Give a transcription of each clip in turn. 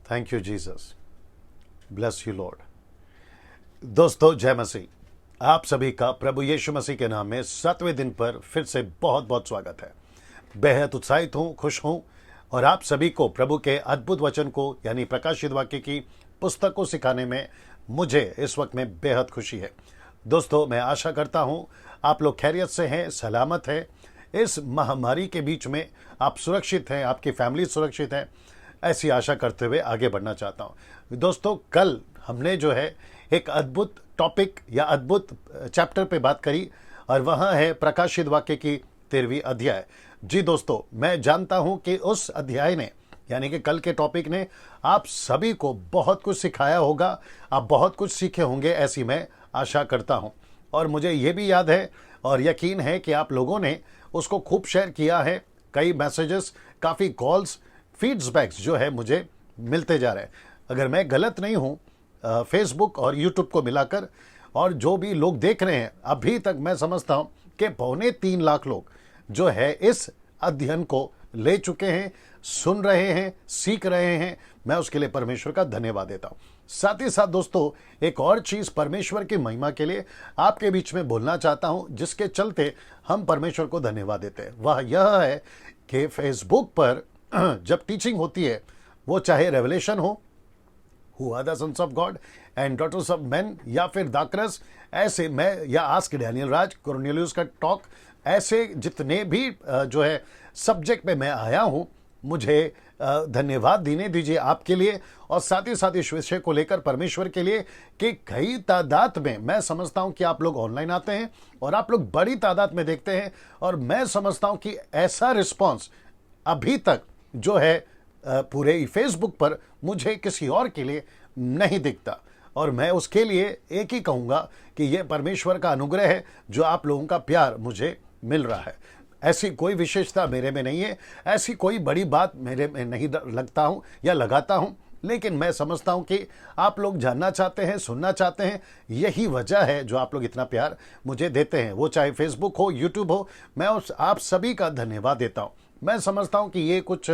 Thank you Jesus, bless you Lord. दोस्तों जय मसीह। आप सभी का प्रभु यीशु मसीह के नाम में 7वें दिन पर फिर से बहुत बहुत स्वागत है। बेहद उत्साहित हूँ, खुश हूँ और आप सभी को प्रभु के अद्भुत वचन को यानी प्रकाशित वाक्य की पुस्तक को सिखाने में मुझे इस वक्त में बेहद खुशी है। दोस्तों मैं आशा करता हूँ आप लोग खैरियत से हैं, सलामत हैं। इस महामारी के बीच में आप सुरक्षित हैं, आपकी फैमिली सुरक्षित है, ऐसी आशा करते हुए आगे बढ़ना चाहता हूँ। दोस्तों कल हमने जो है एक अद्भुत टॉपिक या अद्भुत चैप्टर पे बात करी और वहाँ है प्रकाशित वाक्य की 13वीं अध्याय। जी दोस्तों, मैं जानता हूँ कि उस अध्याय ने यानी कि कल के टॉपिक ने आप सभी को बहुत कुछ सिखाया होगा, आप बहुत कुछ सीखे होंगे, ऐसी मैं आशा करता हूँ। और मुझे ये भी याद है और यकीन है कि आप लोगों ने उसको खूब शेयर किया है। कई मैसेजेस, काफ़ी कॉल्स, फीडबैक्स जो है मुझे मिलते जा रहे हैं। अगर मैं गलत नहीं हूँ, फेसबुक और यूट्यूब को मिलाकर और जो भी लोग देख रहे हैं, अभी तक मैं समझता हूँ कि 2.25 लाख लोग जो है इस अध्ययन को ले चुके हैं, सुन रहे हैं, सीख रहे हैं। मैं उसके लिए परमेश्वर का धन्यवाद देता हूँ। साथ ही साथ दोस्तों एक और चीज़ परमेश्वर की महिमा के लिए आपके बीच में बोलना चाहता हूँ, जिसके चलते हम परमेश्वर को धन्यवाद देते हैं। वह यह है कि फेसबुक पर जब टीचिंग होती है, वो चाहे रेवलेशन हो, who are the sons of God and daughters of man, या फिर दाक्रस, ऐसे मैं या आस्क डैनियल राज, कोर्नेलियस का टॉक, ऐसे जितने भी जो है सब्जेक्ट पे मैं आया हूँ, मुझे धन्यवाद देने दीजिए आपके लिए और साथ ही साथ इस विषय को लेकर परमेश्वर के लिए कि कई तादाद में मैं समझता हूं कि आप लोग ऑनलाइन आते हैं और आप लोग बड़ी तादाद में देखते हैं। और मैं समझता हूं कि ऐसा रिस्पांस अभी तक जो है पूरे फेसबुक पर मुझे किसी और के लिए नहीं दिखता। और मैं उसके लिए एक ही कहूँगा कि यह परमेश्वर का अनुग्रह है जो आप लोगों का प्यार मुझे मिल रहा है। ऐसी कोई विशेषता मेरे में नहीं है, ऐसी कोई बड़ी बात मेरे में नहीं लगता हूँ या लगाता हूँ, लेकिन मैं समझता हूँ कि आप लोग जानना चाहते हैं, सुनना चाहते हैं। यही वजह है जो आप लोग इतना प्यार मुझे देते हैं, वो चाहे फेसबुक हो, यूट्यूब हो। मैं उस आप सभी का धन्यवाद देता हूँ। मैं समझता हूँ कि ये कुछ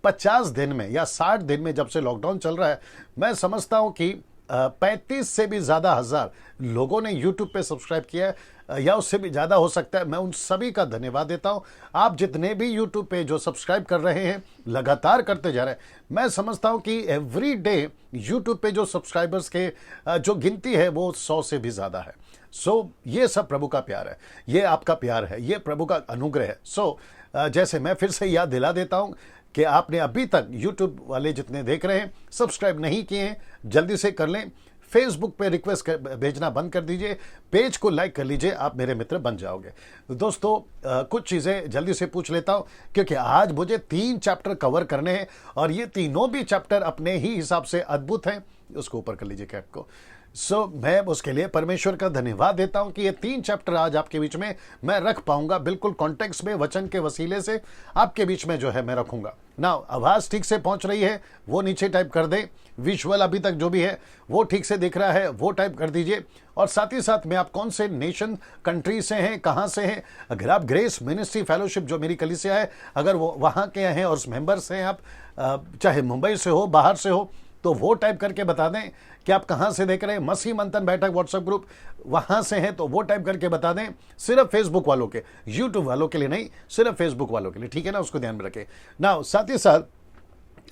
50 दिन में या 60 दिन में, जब से लॉकडाउन चल रहा है, मैं समझता हूँ कि 35 से भी ज़्यादा हज़ार लोगों ने यूट्यूब पे सब्सक्राइब किया है, या उससे भी ज़्यादा हो सकता है। मैं उन सभी का धन्यवाद देता हूँ। आप जितने भी यूट्यूब पे जो सब्सक्राइब कर रहे हैं, लगातार करते जा रहे हैं, मैं समझता हूँ कि एवरी डे यूट्यूब पे जो सब्सक्राइबर्स के जो गिनती है वो 100 से भी ज़्यादा है। ये सब प्रभु का प्यार है, ये आपका प्यार है, ये प्रभु का अनुग्रह है। जैसे मैं फिर से याद दिला देता हूँ कि आपने अभी तक यूट्यूब वाले जितने देख रहे हैं, सब्सक्राइब नहीं किए हैं, जल्दी से कर लें। फेसबुक पे रिक्वेस्ट भेजना बंद कर दीजिए, पेज को लाइक कर लीजिए, आप मेरे मित्र बन जाओगे। दोस्तों कुछ चीज़ें जल्दी से पूछ लेता हूँ क्योंकि आज मुझे 3 चैप्टर कवर करने हैं और ये तीनों भी चैप्टर अपने ही हिसाब से अद्भुत हैं। उसको ऊपर कर लीजिए कैप को। मैं उसके लिए परमेश्वर का धन्यवाद देता हूं कि ये 3 चैप्टर आज आपके बीच में मैं रख पाऊंगा, बिल्कुल कॉन्टेक्स्ट में, वचन के वसीले से आपके बीच में जो है मैं रखूंगा ना। आवाज़ ठीक से पहुंच रही है वो नीचे टाइप कर दें, विजुअल अभी तक जो भी है वो ठीक से दिख रहा है वो टाइप कर दीजिए। और साथ ही साथ में आप कौन से नेशन, कंट्री से हैं, कहाँ से हैं, अगर आप ग्रेस मिनिस्ट्री फेलोशिप जो मेरी कलीसिया है, अगर वो वहाँ के हैं और उस मेंबर्स हैं आप, चाहे मुंबई से हो, बाहर से हो, तो वो टाइप करके बता दें कि आप कहाँ से देख रहे हैं। मसीह मंथन बैठक व्हाट्सएप ग्रुप वहाँ से हैं तो वो टाइप करके बता दें। सिर्फ फेसबुक वालों के, यूट्यूब वालों के लिए नहीं, सिर्फ फेसबुक वालों के लिए, ठीक है ना, उसको ध्यान में रखें ना। साथ ही साथ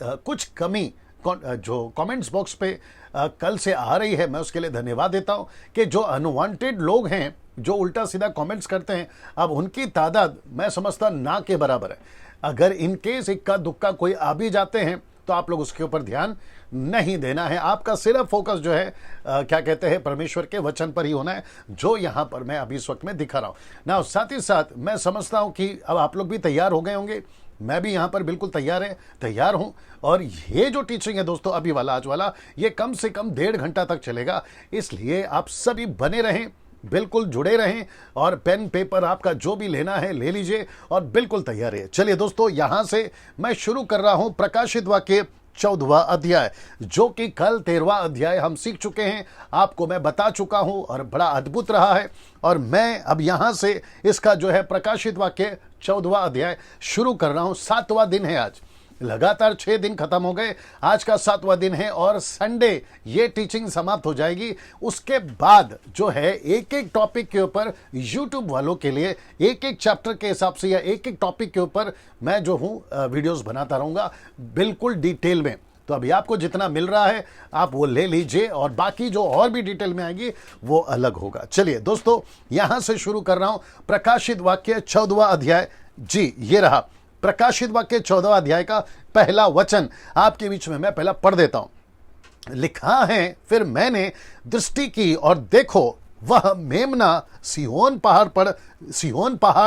कुछ कमी जो कमेंट्स बॉक्स पे कल से आ रही है, मैं उसके लिए धन्यवाद देता हूँ कि जो अनवांटेड लोग हैं, जो उल्टा सीधा कमेंट्स करते हैं, अब उनकी तादाद मैं समझता ना के बराबर है। अगर इनकेस इक्का दुक्का कोई आ भी जाते हैं तो आप लोग उसके ऊपर ध्यान नहीं देना है। आपका सिर्फ फोकस जो है क्या कहते हैं, परमेश्वर के वचन पर ही होना है, जो यहाँ पर मैं अभी इस वक्त में दिखा रहा हूँ ना। साथ ही साथ मैं समझता हूँ कि अब आप लोग भी तैयार हो गए होंगे, मैं भी यहाँ पर बिल्कुल तैयार हूँ। और ये जो टीचिंग है दोस्तों, अभी वाला, आज वाला, ये कम से कम 1.5 घंटा तक चलेगा। इसलिए आप सभी बने रहें, बिल्कुल जुड़े रहें और पेन पेपर आपका जो भी लेना है ले लीजिए और बिल्कुल तैयार है। चलिए दोस्तों, यहां से मैं शुरू कर रहा हूं प्रकाशित वाक्य 14वां अध्याय, जो कि कल 13वां अध्याय हम सीख चुके हैं, आपको मैं बता चुका हूं और बड़ा अद्भुत रहा है। और मैं अब यहां से इसका जो है प्रकाशित वाक्य 14वां अध्याय शुरू कर रहा हूं। 7वां दिन है आज। लगातार 6 दिन खत्म हो गए, आज का 7वां दिन है और संडे ये टीचिंग समाप्त हो जाएगी। उसके बाद जो है एक एक टॉपिक के ऊपर यूट्यूब वालों के लिए एक एक चैप्टर के हिसाब से या एक एक टॉपिक के ऊपर मैं जो हूं वीडियोस बनाता रहूंगा बिल्कुल डिटेल में। तो अभी आपको जितना मिल रहा है आप वो ले लीजिए और बाकी जो और भी डिटेल में आएगी वो अलग होगा। चलिए दोस्तों, यहां से शुरू कर रहा हूं प्रकाशित वाक्य 14वां अध्याय। जी ये रहा प्रकाशित वाक्य 14वां अध्याय का पहला वचन आपके बीच में मैं पहला पढ़ देता हूं। लिखा है, फिर मैंने दृष्टि की और देखो वह मेमना सिय्योन पहाड़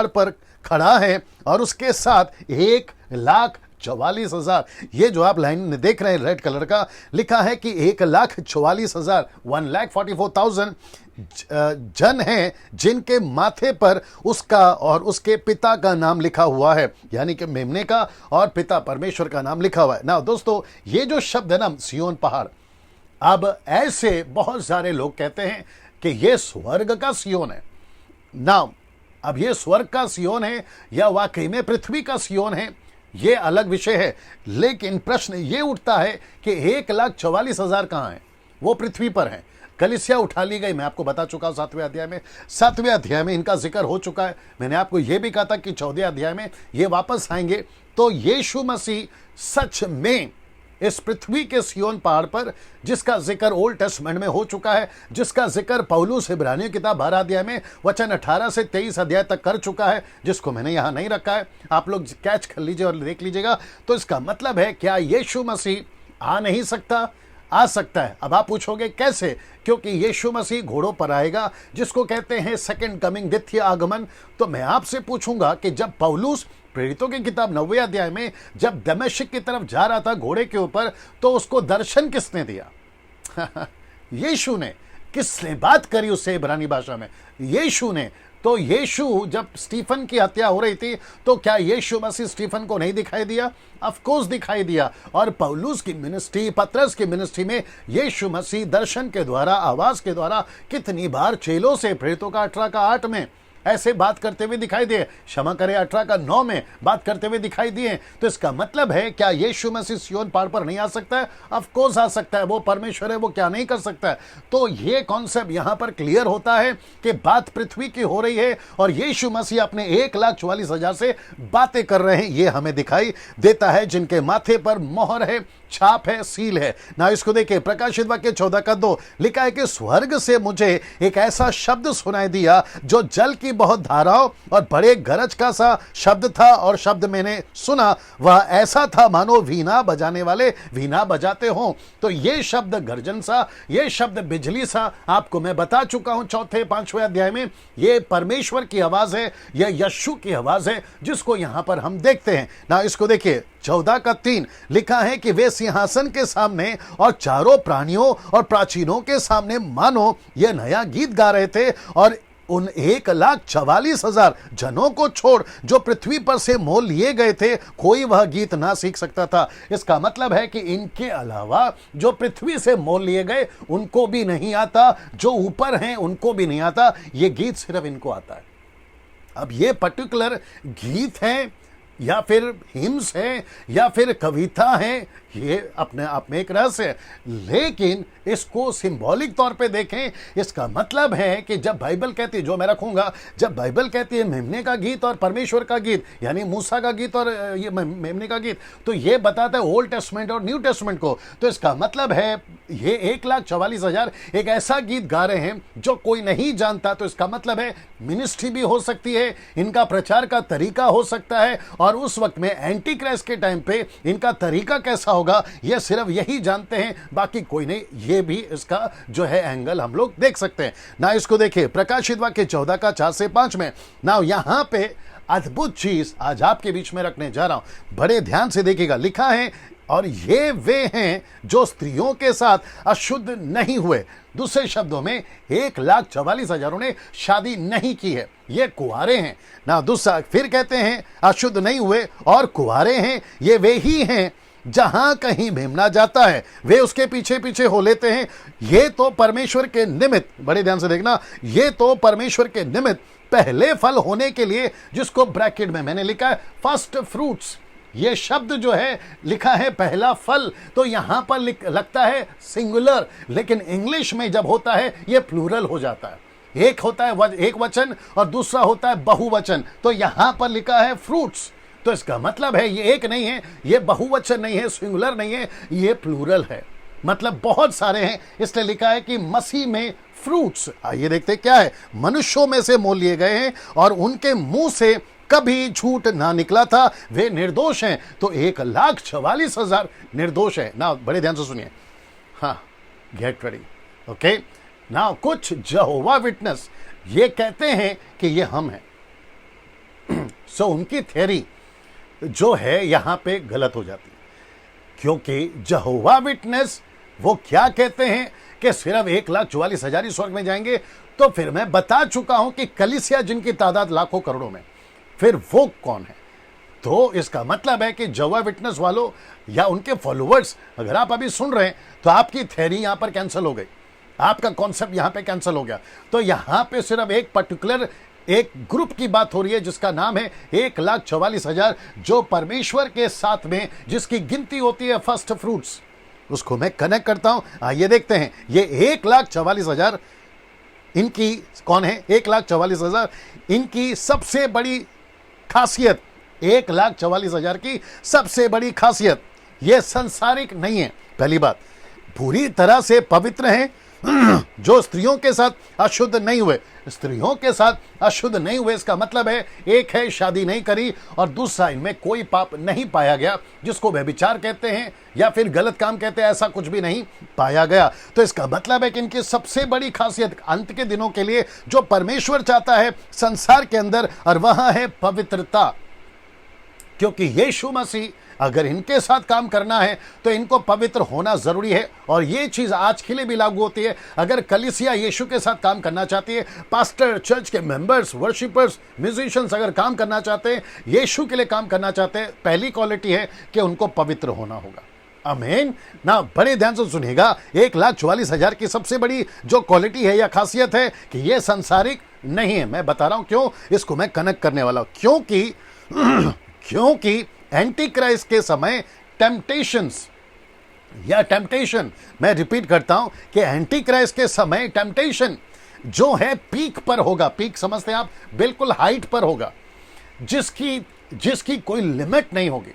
पर खड़ा है और उसके साथ 1,44,000। ये जो आप लाइन देख रहे हैं रेड कलर का, लिखा है कि 1,44,000 1,44,000 जन हैं जिनके माथे पर उसका और उसके पिता का नाम लिखा हुआ है, यानी कि मेमने का और पिता परमेश्वर का नाम लिखा हुआ है ना। दोस्तों ये जो शब्द है ना सिय्योन पहाड़, अब ऐसे बहुत सारे लोग कहते हैं कि ये स्वर्ग का सिय्योन है ना। अब ये स्वर्ग का सिय्योन है या वाकई में पृथ्वी का सिय्योन है, ये अलग विषय है। लेकिन प्रश्न ये उठता है कि 1,44,000 कहां है? वो पृथ्वी पर है। कलीसिया उठा ली गई, मैं आपको बता चुका हूं 7वें अध्याय में इनका जिक्र हो चुका है। मैंने आपको यह भी कहा था कि 14वें अध्याय में ये वापस आएंगे। तो यीशु मसीह सच में इस पृथ्वी के सिय्योन पहाड़ पर, जिसका जिक्र ओल्ड टेस्टमेंट में हो चुका है, जिसका जिक्र पौलुस इब्रानियों की किताब 12 अध्याय में वचन 18 से 23 अध्याय तक कर चुका है, जिसको मैंने यहां नहीं रखा है, आप लोग कैच कर लीजिए और देख लीजिएगा। तो इसका मतलब है क्या यीशु मसीह आ नहीं सकता? आ सकता है। अब आप पूछोगे कैसे? क्योंकि यीशु मसीह घोड़ों पर आएगा, जिसको कहते हैं सेकंड कमिंग, द्वितीय आगमन। तो मैं आपसे पूछूंगा कि जब पौलुस प्रेरितों की किताब 9वें अध्याय में जब दमिश्क की तरफ जा रहा था घोड़े के ऊपर, तो उसको दर्शन किसने दिया? यीशु ने। किसने बात करी उससे इब्रानी भाषा में? यीशु ने। तो यीशु जब स्टीफन की हत्या हो रही थी, तो क्या यीशु मसीह स्टीफन को नहीं दिखाई दिया? ऑफ कोर्स दिखाई दिया। और पौलुस की मिनिस्ट्री, पतरस की मिनिस्ट्री में यीशु मसीह दर्शन के द्वारा, आवाज के द्वारा कितनी बार चेलों से, प्रेरितों का 18 का 8 में ऐसे बात करते हुए दिखाई दिए, क्षमा करें 18 का 9 में बात करते हुए दिखाई दिए। तो इसका मतलब है क्या यीशु मसीह सिय्योन पहाड़ पर नहीं आ सकता है? ऑफ कोर्स आ सकता है, वो परमेश्वर है, वो क्या नहीं कर सकता है। तो ये कॉन्सेप्ट यहां पर क्लियर होता है कि बात पृथ्वी की हो रही है और यीशु मसीह अपने 1,44,000 से बातें कर रहे हैं। ये हमें दिखाई देता है, जिनके माथे पर मोहर है, छाप है, सील है ना। इसको देखिए प्रकाशित वाक्य 14 का 2 लिखा है कि स्वर्ग से मुझे एक ऐसा शब्द सुनाई दिया जो जल की बहुत धाराओं और बड़े गरज का सा शब्द था, और शब्द मैंने सुना वह ऐसा था मानो वीणा बजाने वाले वीणा बजाते हों। तो ये शब्द गर्जन सा, ये शब्द बिजली सा, आपको मैं बता चुका हूं 4, 5वें अध्याय में। ये परमेश्वर की आवाज है, यह यीशु की आवाज है, जिसको यहां पर हम देखते हैं ना। इसको देखिए 14 का 3 लिखा है कि वे सिंहासन के सामने और चारों प्राणियों और प्राचीनों के सामने मानो यह नया गीत गा रहे थे, और उन 1,44,000 जनों को छोड़ जो पृथ्वी पर से मोल लिए गए थे, कोई वह गीत ना सीख सकता था। इसका मतलब है कि इनके अलावा जो पृथ्वी से मोल लिए गए उनको भी नहीं आता, जो ऊपर हैं उनको भी नहीं आता, ये गीत सिर्फ इनको आता है। अब ये पर्टिकुलर गीत है या फिर हिम्स है या फिर कविता है, ये अपने आप में एक रहस्य है। लेकिन इसको सिंबॉलिक तौर पे देखें, इसका मतलब है कि जब बाइबल कहती है, जो मैं रखूंगा, जब बाइबल कहती है मेमने का गीत और परमेश्वर का गीत, यानी मूसा का गीत और ये मेमने का गीत, तो ये बताता है ओल्ड टेस्टमेंट और न्यू टेस्टमेंट को। तो इसका मतलब है ये 1,44,000 एक ऐसा गीत गा रहे हैं जो कोई नहीं जानता। तो इसका मतलब है मिनिस्ट्री भी हो सकती है, इनका प्रचार का तरीका हो सकता है, और उस वक्त में एंटी क्राइस्ट के टाइम पे इनका तरीका कैसा होगा ये सिर्फ यही जानते हैं, बाकी कोई नहीं। ये भी इसका जो है एंगल हम लोग देख सकते हैं ना। इसको देखिए प्रकाशित वाक्य 14 का 4 से 5 में ना, यहां पे अद्भुत चीज आज आपके बीच में रखने जा रहा हूं, बड़े ध्यान से देखिएगा। लिखा है और ये वे हैं जो स्त्रियों के साथ अशुद्ध नहीं हुए। दूसरे शब्दों में 1,44,000 ने शादी नहीं की है, ये कुंवारे हैं ना। दूसरा फिर कहते हैं अशुद्ध नहीं हुए और कुंवारे हैं, ये वे ही हैं जहां कहीं मेमना जाता है वे उसके पीछे पीछे हो लेते हैं। ये तो परमेश्वर के निमित्त, बड़े ध्यान से देखना, ये तो परमेश्वर के निमित्त पहले फल होने के लिए, जिसको ब्रैकेट में मैंने लिखा है फर्स्ट फ्रूट्स, ये शब्द जो है लिखा है पहला फल, तो यहां पर लगता है सिंगुलर, लेकिन इंग्लिश में जब होता है ये प्लूरल हो जाता है। एक होता है एक वचन और दूसरा होता है बहुवचन, तो यहां पर लिखा है फ्रूट्स, तो इसका मतलब है ये एक नहीं है, ये बहुवचन नहीं है, सिंगुलर नहीं है, ये प्लूरल है, मतलब बहुत सारे हैं, इसलिए लिखा है कि मसीह में फ्रूट्स। आइए देखते क्या है। मनुष्यों में से मोल लिए गए हैं और उनके मुंह से कभी झूठ ना निकला था, वे निर्दोष हैं। तो 1,44,000 निर्दोष है ना। बड़े ध्यान से सुनिए, हाँ, गेट रेडी, ओके ना। कुछ यहोवा विटनेस ये कहते हैं कि ये हम हैं। सो उनकी थ्योरी जो है यहां पे गलत हो जाती है, क्योंकि यहोवा विटनेस वो क्या कहते हैं कि सिर्फ 1,44,000 ही स्वर्ग में जाएंगे। तो फिर मैं बता चुका हूं कि कलीसिया जिनकी तादाद लाखों करोड़ों में, फिर वो कौन है? तो इसका मतलब है कि यहोवा विटनेस वालों या उनके फॉलोअर्स, अगर आप अभी सुन रहे हैं तो आपकी थ्योरी यहां पर कैंसिल हो गई, आपका कॉन्सेप्ट यहां पे कैंसिल हो गया। तो यहां पे सिर्फ एक पर्टिकुलर एक ग्रुप की बात हो रही है जिसका नाम है 1,44,000, जो परमेश्वर के साथ में जिसकी गिनती होती है फर्स्ट फ्रूट्स, उसको मैं कनेक्ट करता हूं। आइए देखते हैं ये 1,44,000 इनकी कौन है। 1,44,000 इनकी सबसे बड़ी खासियत, 1,44,000 की सबसे बड़ी खासियत, ये संसारिक नहीं है। पहली बात, पूरी तरह से पवित्र हैं, जो स्त्रियों के साथ अशुद्ध नहीं हुए। स्त्रियों के साथ अशुद्ध नहीं हुए इसका मतलब है, एक है शादी नहीं करी और दूसरा इनमें कोई पाप नहीं पाया गया, जिसको व्यभिचार कहते हैं या फिर गलत काम कहते हैं, ऐसा कुछ भी नहीं पाया गया। तो इसका मतलब है कि इनकी सबसे बड़ी खासियत अंत के दिनों के लिए जो परमेश्वर चाहता है संसार के अंदर, और वह है पवित्रता। क्योंकि यीशु मसीह अगर इनके साथ काम करना है तो इनको पवित्र होना जरूरी है। और ये चीज आज के लिए भी लागू होती है। अगर कलीसिया यीशु के साथ काम करना चाहती है, पास्टर, चर्च के मेंबर्स, वर्शिपर्स, म्यूजिशियंस अगर काम करना चाहते हैं, यीशु के लिए काम करना चाहते हैं, पहली क्वालिटी है कि उनको पवित्र होना होगा। आमीन ना। बड़े ध्यान से सुनिएगा, 1,44,000 की सबसे बड़ी जो क्वालिटी है या खासियत है कि ये संसारिक नहीं है। मैं बता रहा हूं क्यों, इसको मैं कनेक्ट करने वाला हूं। क्योंकि एंटी क्राइस्ट के समय टेम्पटेशंस या टेम्पटेशन, मैं रिपीट करता हूं कि एंटी क्राइस्ट के समय टेम्पटेशन जो है पीक पर होगा। पीक समझते हैं आप, बिल्कुल हाइट पर होगा, जिसकी कोई लिमिट नहीं होगी।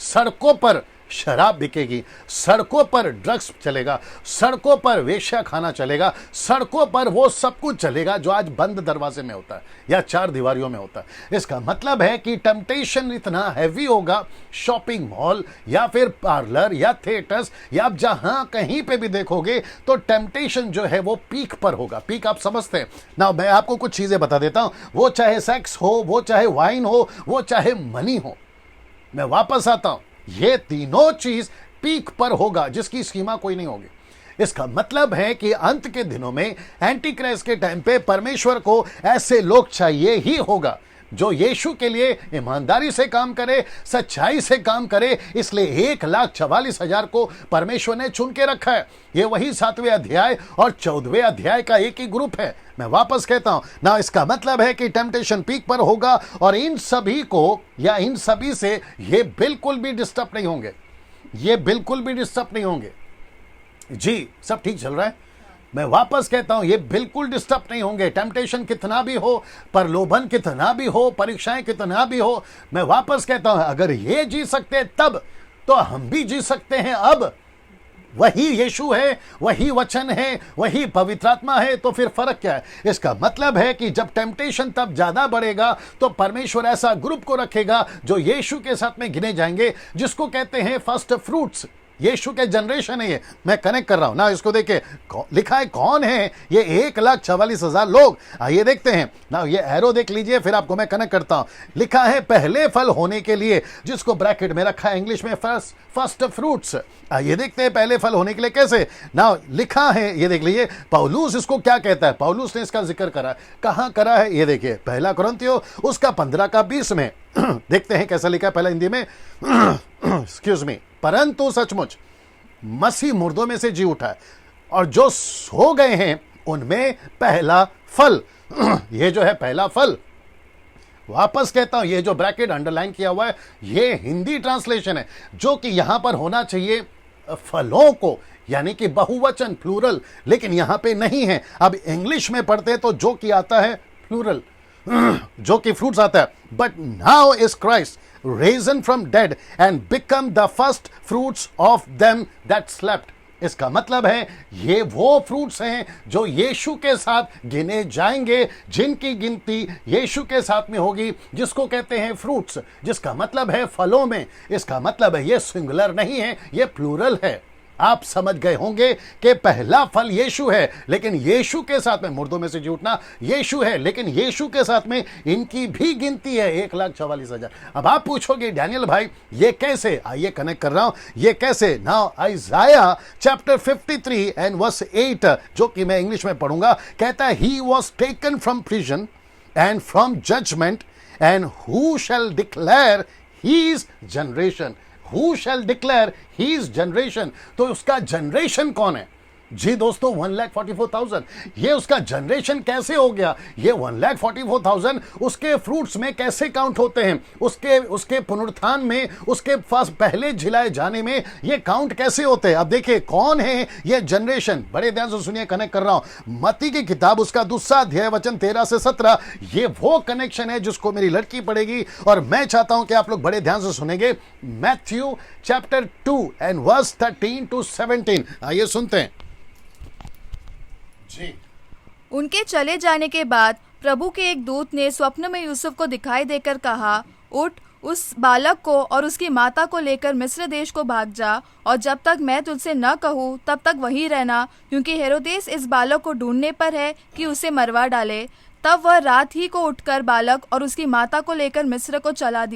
सड़कों पर शराब बिकेगी, सड़कों पर ड्रग्स चलेगा, सड़कों पर वेश्या खाना चलेगा, सड़कों पर वो सब कुछ चलेगा जो आज बंद दरवाजे में होता है या 4 दीवारियों में होता है। इसका मतलब है कि टेम्पटेशन इतना हैवी होगा, शॉपिंग मॉल या फिर पार्लर या थिएटर्स या आप जहां कहीं पे भी देखोगे तो टेम्पटेशन जो है वो पीक पर होगा। पीक आप समझते हैं ना। मैं आपको कुछ चीजें बता देता हूं, वो चाहे सेक्स हो, वो चाहे वाइन हो, वो चाहे मनी हो। मैं वापस आता हूं, ये तीनों चीज पीक पर होगा, जिसकी सीमा कोई नहीं होगी। इसका मतलब है कि अंत के दिनों में एंटी क्राइस्ट के टाइम पे परमेश्वर को ऐसे लोग चाहिए ही होगा जो यीशु के लिए ईमानदारी से काम करे, सच्चाई से काम करे। इसलिए 1,44,000 को परमेश्वर ने चुन के रखा है। ये वही 7वें अध्याय और 14वें अध्याय का एक ही ग्रुप है। मैं वापस कहता हूं ना, इसका मतलब है कि टेम्पटेशन पीक पर होगा और इन सभी को या इन सभी से ये बिल्कुल भी डिस्टर्ब नहीं होंगे, ये बिल्कुल भी डिस्टर्ब नहीं होंगे। जी, सब ठीक चल रहा है। मैं वापस कहता हूं, ये बिल्कुल डिस्टर्ब नहीं होंगे। टेम्पटेशन कितना भी हो, प्रलोभन कितना भी हो, परीक्षाएं कितना भी हो, मैं वापस कहता हूं, अगर ये जी सकते तब तो हम भी जी सकते हैं। अब वही यीशु है, वही वचन है, वही पवित्र आत्मा है, तो फिर फर्क क्या है? इसका मतलब है कि जब टेम्पटेशन तब ज्यादा बढ़ेगा तो परमेश्वर ऐसा ग्रुप को रखेगा जो यीशु के साथ में गिने जाएंगे, जिसको कहते हैं फर्स्ट फ्रूट्स। यीशु के जनरेशन है ये, मैं कनेक्ट कर रहा हूं ना। इसको देखिए, लिखा है कौन है ये 1,44,000 लोग। आइए देखते हैं ना, ये एरो देख लीजिए, फिर आपको मैं कनेक्ट करता हूं। लिखा है पहले फल होने के लिए, जिसको ब्रैकेट में रखा है इंग्लिश में फर्स्ट फ्रूट्स। आइए देखते हैं पहले फल होने के लिए कैसे ना लिखा है। ये देख लीजिए, पौलुस इसको क्या कहता है। पौलुस ने इसका जिक्र करा, कहां करा है ये देखिए, पहला कुरिन्थियों उसका 15 का 20 में। देखते हैं कैसा लिखा है पहला हिंदी में। Excuse me. परंतु सचमुच मसीह मुर्दों में से जी उठा है और जो सो गए हैं उनमें पहला फल, ये जो है पहला फल, वापस कहता हूं, ये जो ब्रैकेट अंडरलाइन किया हुआ है ये हिंदी ट्रांसलेशन है, जो कि यहां पर होना चाहिए फलों को, यानी कि बहुवचन प्लूरल, लेकिन यहां पे नहीं है। अब इंग्लिश में पढ़ते तो जो कि आता है प्लूरल, जो कि फ्रूट्स आता है। But now is Christ risen from dead and become the first fruits of them that slept। इसका मतलब है ये वो फ्रूट्स हैं जो यीशु के साथ गिने जाएंगे, जिनकी गिनती यीशु के साथ में होगी, जिसको कहते हैं फ्रूट्स, जिसका मतलब है फलों में। इसका मतलब है ये सिंगुलर नहीं है, ये प्लूरल है। आप समझ गए होंगे कि पहला फल यीशु है, लेकिन यीशु के साथ में मुर्दों में से जी उठना यीशु है, लेकिन यीशु के साथ में इनकी भी गिनती है 1,44,000। अब आप पूछोगे डैनियल भाई ये कैसे? आइए कनेक्ट कर रहा हूं, ये कैसे। Now Isaiah chapter 53 and verse 8, जो कि मैं इंग्लिश में पढ़ूंगा, कहता है he was taken from prison and from judgement and who shall declare his generation. Who shall declare his generation? तो उसका जनरेशन कौन है? जी दोस्तों 1,44,000। ये उसका जनरेशन कैसे हो गया? ये 1,44,000 उसके फ्रूट्स में कैसे काउंट होते हैं? उसके पुनरुत्थान में, उसके पास पहले झिलाए जाने में ये काउंट कैसे होते हैं? अब देखिए कौन है ये जनरेशन, बड़े ध्यान से सुनिए, कनेक्ट कर रहा हूं। मत्ती की किताब उसका 2 अध्याय वचन 13 से 17, ये वो कनेक्शन है जिसको मेरी लड़की पढ़ेगी और मैं चाहता हूं कि आप लोग बड़े ध्यान से सुनेंगे। Matthew chapter 2 and verse 13 to 17, आइए सुनते हैं जी। उनके चले जाने के बाद प्रभु के एक दूत ने स्वप्न में यूसुफ को दिखाई देकर कहा, उठ, उस बालक को और उसकी माता को लेकर मिस्र देश को भाग जा, और जब तक मैं तुझसे न कहूँ तब तक वहीं रहना, क्योंकि हेरोदेस इस बालक को ढूंढने पर है कि उसे मरवा डाले। तब वह रात ही को उठकर बालक और उसकी माता को लेकर मिस्र को चल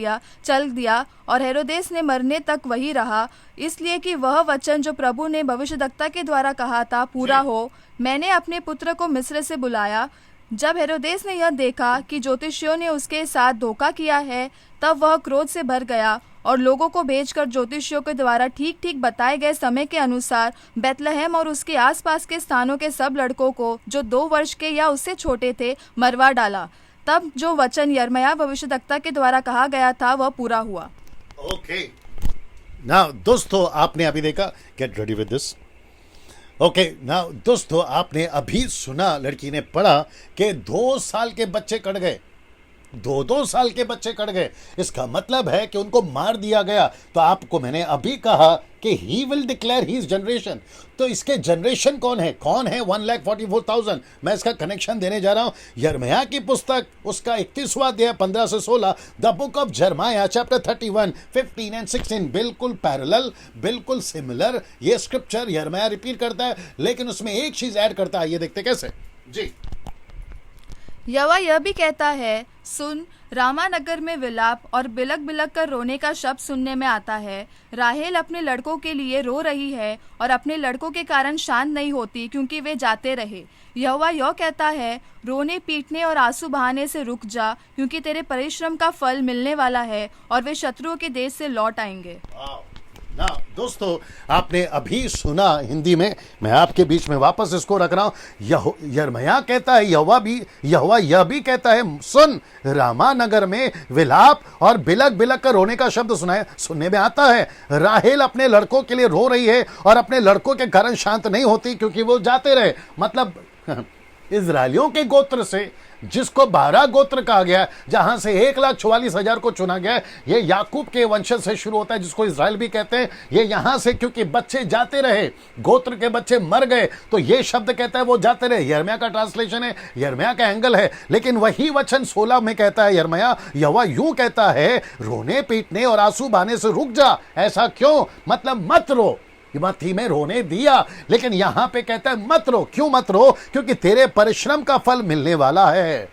दिया, और हेरोदेस ने मरने तक वही रहा, इसलिए कि वह वचन जो प्रभु ने भविष्यद्वक्ता के द्वारा कहा था पूरा हो, मैंने अपने पुत्र को मिस्र से बुलाया। जब हेरोदेस ने यह देखा कि ज्योतिषियों ने उसके साथ धोखा किया है, तब वह क्रोध से भर गया और लोगों को भेजकर ज्योतिषियों के द्वारा ठीक ठीक बताए गए समय के अनुसार बेतलहम और उसके आसपास के स्थानों के सब लड़कों को जो 2 वर्ष के या उससे छोटे थे मरवा डाला। तब जो वचन यिर्मयाह भविष्यद्वक्ता के द्वारा कहा गया था वह पूरा हुआ। ओके नाउ दोस्तों, आपने अभी देखा, get ready with this. Okay now दोस्तों, आपने अभी सुना, लड़की ने पढ़ा कि 2 साल के बच्चे कट गए, 2 साल के बच्चे कट गए। इसका मतलब है कि उनको मार दिया गया। तो आपको मैंने अभी कहा कि he will declare his generation. तो इसके जनरेशन कौन है? 1,44,000। मैं इसका कनेक्शन देने जा रहा हूं यिर्मयाह की पुस्तक, उसका 31वां अध्याय 15 से 16, द बुक ऑफ यिर्मयाह चैप्टर 31, 15 एंड 16, बिल्कुल पैरेलल, बिल्कुल सिमिलर। ये स्क्रिप्चर यिर्मयाह रिपीट करता है, लेकिन उसमें एक चीज ऐड करता है। ये देखते कैसे जी। यहोवा यह भी कहता है, सुन, रामा नगर में विलाप और बिलक बिलक कर रोने का शब्द सुनने में आता है। राहेल अपने लड़कों के लिए रो रही है और अपने लड़कों के कारण शांत नहीं होती, क्योंकि वे जाते रहे। यहोवा यह कहता है, रोने पीटने और आंसू बहाने से रुक जा, क्योंकि तेरे परिश्रम का फल मिलने वाला है और वे शत्रुओं के देश से लौट आएंगे। ना दोस्तों, आपने अभी सुना हिंदी में, मैं आपके बीच में वापस इसको रख रहा हूं। यिर्मयाह कहता है, यहोवा यह भी कहता है, सुन, रामा नगर में विलाप और बिलक बिलक कर रोने का शब्द सुनने में आता है। राहेल अपने लड़कों के लिए रो रही है और अपने लड़कों के कारण शांत नहीं होती, क्योंकि वो जाते रहे। मतलब इजराइलियों के गोत्र से, जिसको 12 गोत्र कहा गया, जहां से 1,44,000 को चुना गया, ये याकूब के वंशज से शुरू होता है, जिसको इजराइल भी कहते हैं। ये यहां से, क्योंकि बच्चे जाते रहे, गोत्र के बच्चे मर गए, तो ये शब्द कहता है वो जाते रहे। यिर्मयाह का ट्रांसलेशन है, यिर्मयाह का एंगल है, लेकिन वही वचन 16 में कहता है यहोवा यूं कहता है, रोने पीटने और आंसू बहाने से रुक जा। ऐसा क्यों? मतलब मत रो। मत्ती में रोने दिया, लेकिन यहां पे कहता है मत रो। क्यों मत रो? क्योंकि तेरे परिश्रम का फल मिलने वाला है।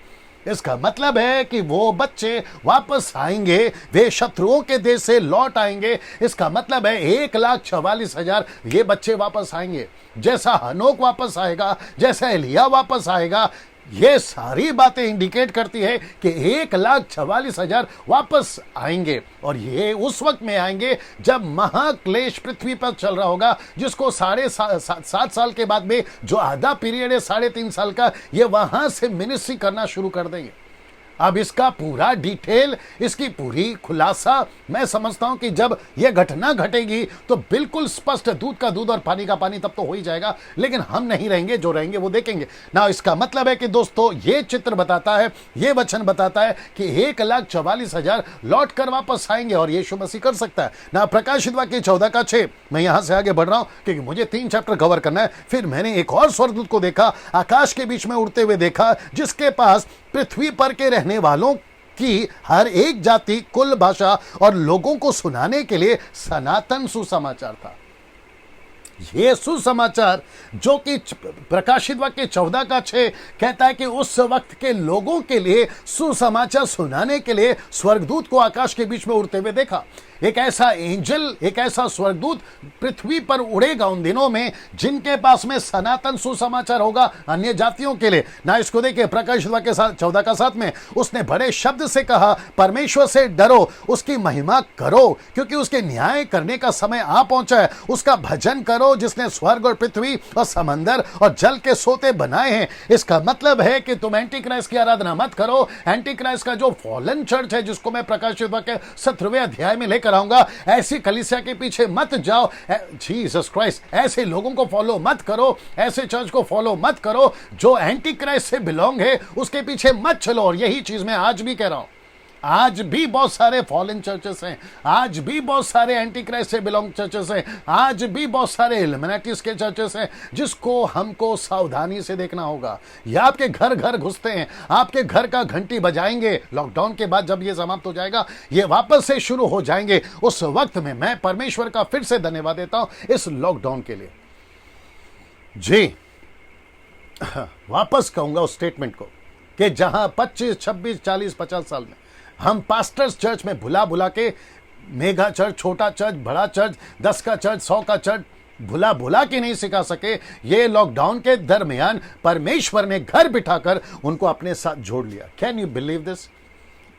इसका मतलब है कि वो बच्चे वापस आएंगे, वे शत्रुओं के देश से लौट आएंगे। इसका मतलब है 1,44,000 ये बच्चे वापस आएंगे। जैसा हनोक वापस आएगा, जैसा एलिया वापस आएगा, ये सारी बातें इंडिकेट करती है कि 1,44,000 वापस आएंगे। और ये उस वक्त में आएंगे जब महाक्लेश पृथ्वी पर चल रहा होगा, जिसको 7.5 साल के बाद में जो आधा पीरियड है 3.5 साल का, ये वहां से मिनिस्ट्री करना शुरू कर देंगे। अब इसका पूरा डिटेल, इसकी पूरी खुलासा मैं समझता हूं कि जब यह घटना घटेगी तो बिल्कुल स्पष्ट, दूध का दूध और पानी का पानी तब तो हो ही जाएगा, लेकिन हम नहीं रहेंगे, जो रहेंगे वो देखेंगे ना। इसका मतलब है कि दोस्तों ये चित्र बताता है, ये वचन बताता है कि 1,44,000 लौट कर वापस आएंगे और यीशु मसीह कर सकता है ना। प्रकाशित वाक्य 14:6, मैं यहां से आगे बढ़ रहा हूं क्योंकि मुझे 3 चैप्टर कवर करना है। फिर मैंने एक और स्वर्गदूत को देखा, आकाश के बीच में उड़ते हुए देखा, जिसके पास पृथ्वी पर के रहने वालों की हर एक जाति, कुल, भाषा और लोगों को सुनाने के लिए सनातन सुसमाचार था। ये सुसमाचार जो कि प्रकाशित वाक्य 14:6 कहता है कि उस वक्त के लोगों के लिए सुसमाचार सुनाने के लिए स्वर्गदूत को आकाश के बीच में उड़ते हुए देखा। एक ऐसा एंजल, एक ऐसा स्वर्गदूत पृथ्वी पर उड़ेगा उन दिनों में जिनके पास में सनातन सुसमाचार होगा अन्य जातियों के लिए ना। इसको देखिए, प्रकाशित वाक्य 14:7 में उसने बड़े शब्द से कहा, परमेश्वर से डरो, उसकी महिमा करो, क्योंकि उसके न्याय करने का समय आ पहुंचा है। उसका भजन करो जिसने स्वर्ग और पृथ्वी और समंदर और जल के सोते बनाए हैं। इसका मतलब है कि तुम एंटी क्राइस्ट की आराधना मत करो। एंटी क्राइस्ट का जो फॉलन चर्च है, जिसको मैं प्रकाशित वाक्य 17वें अध्याय में लेकर आऊंगा, ऐसी कलीसिया के पीछे मत जाओ। जीसस क्राइस्ट, ऐसे लोगों को फॉलो मत करो, ऐसे चर्च को फॉलो मत करो जो एंटी क्राइस्ट से बिलोंग है, उसके पीछे मत चलो। और यही चीज मैं आज भी कह रहा हूं। आज भी बहुत सारे फॉलन चर्चेस हैं, आज भी बहुत सारे एंटी क्राइस्ट से बिलोंग चर्चेस हैं, आज भी बहुत सारे इल्यूमिनाटीज के चर्चेस हैं, जिसको हमको सावधानी से देखना होगा। ये आपके घर घर घुसते हैं, आपके घर का घंटी बजाएंगे। लॉकडाउन के बाद जब ये समाप्त हो जाएगा, ये वापस से शुरू हो जाएंगे। उस वक्त में मैं परमेश्वर का फिर से धन्यवाद देता हूं इस लॉकडाउन के लिए। जी, वापस कहूंगा उस स्टेटमेंट को कि जहां 25, 26, 40, 50 साल में हम पास्टर्स चर्च में भुला भुला के, मेगा चर्च, छोटा चर्च, बड़ा चर्च, 10 का चर्च, 100 का चर्च, भुला भुला के नहीं सिखा सके, ये लॉकडाउन के दरमियान परमेश्वर ने घर बिठाकर उनको अपने साथ जोड़ लिया। Can you believe this?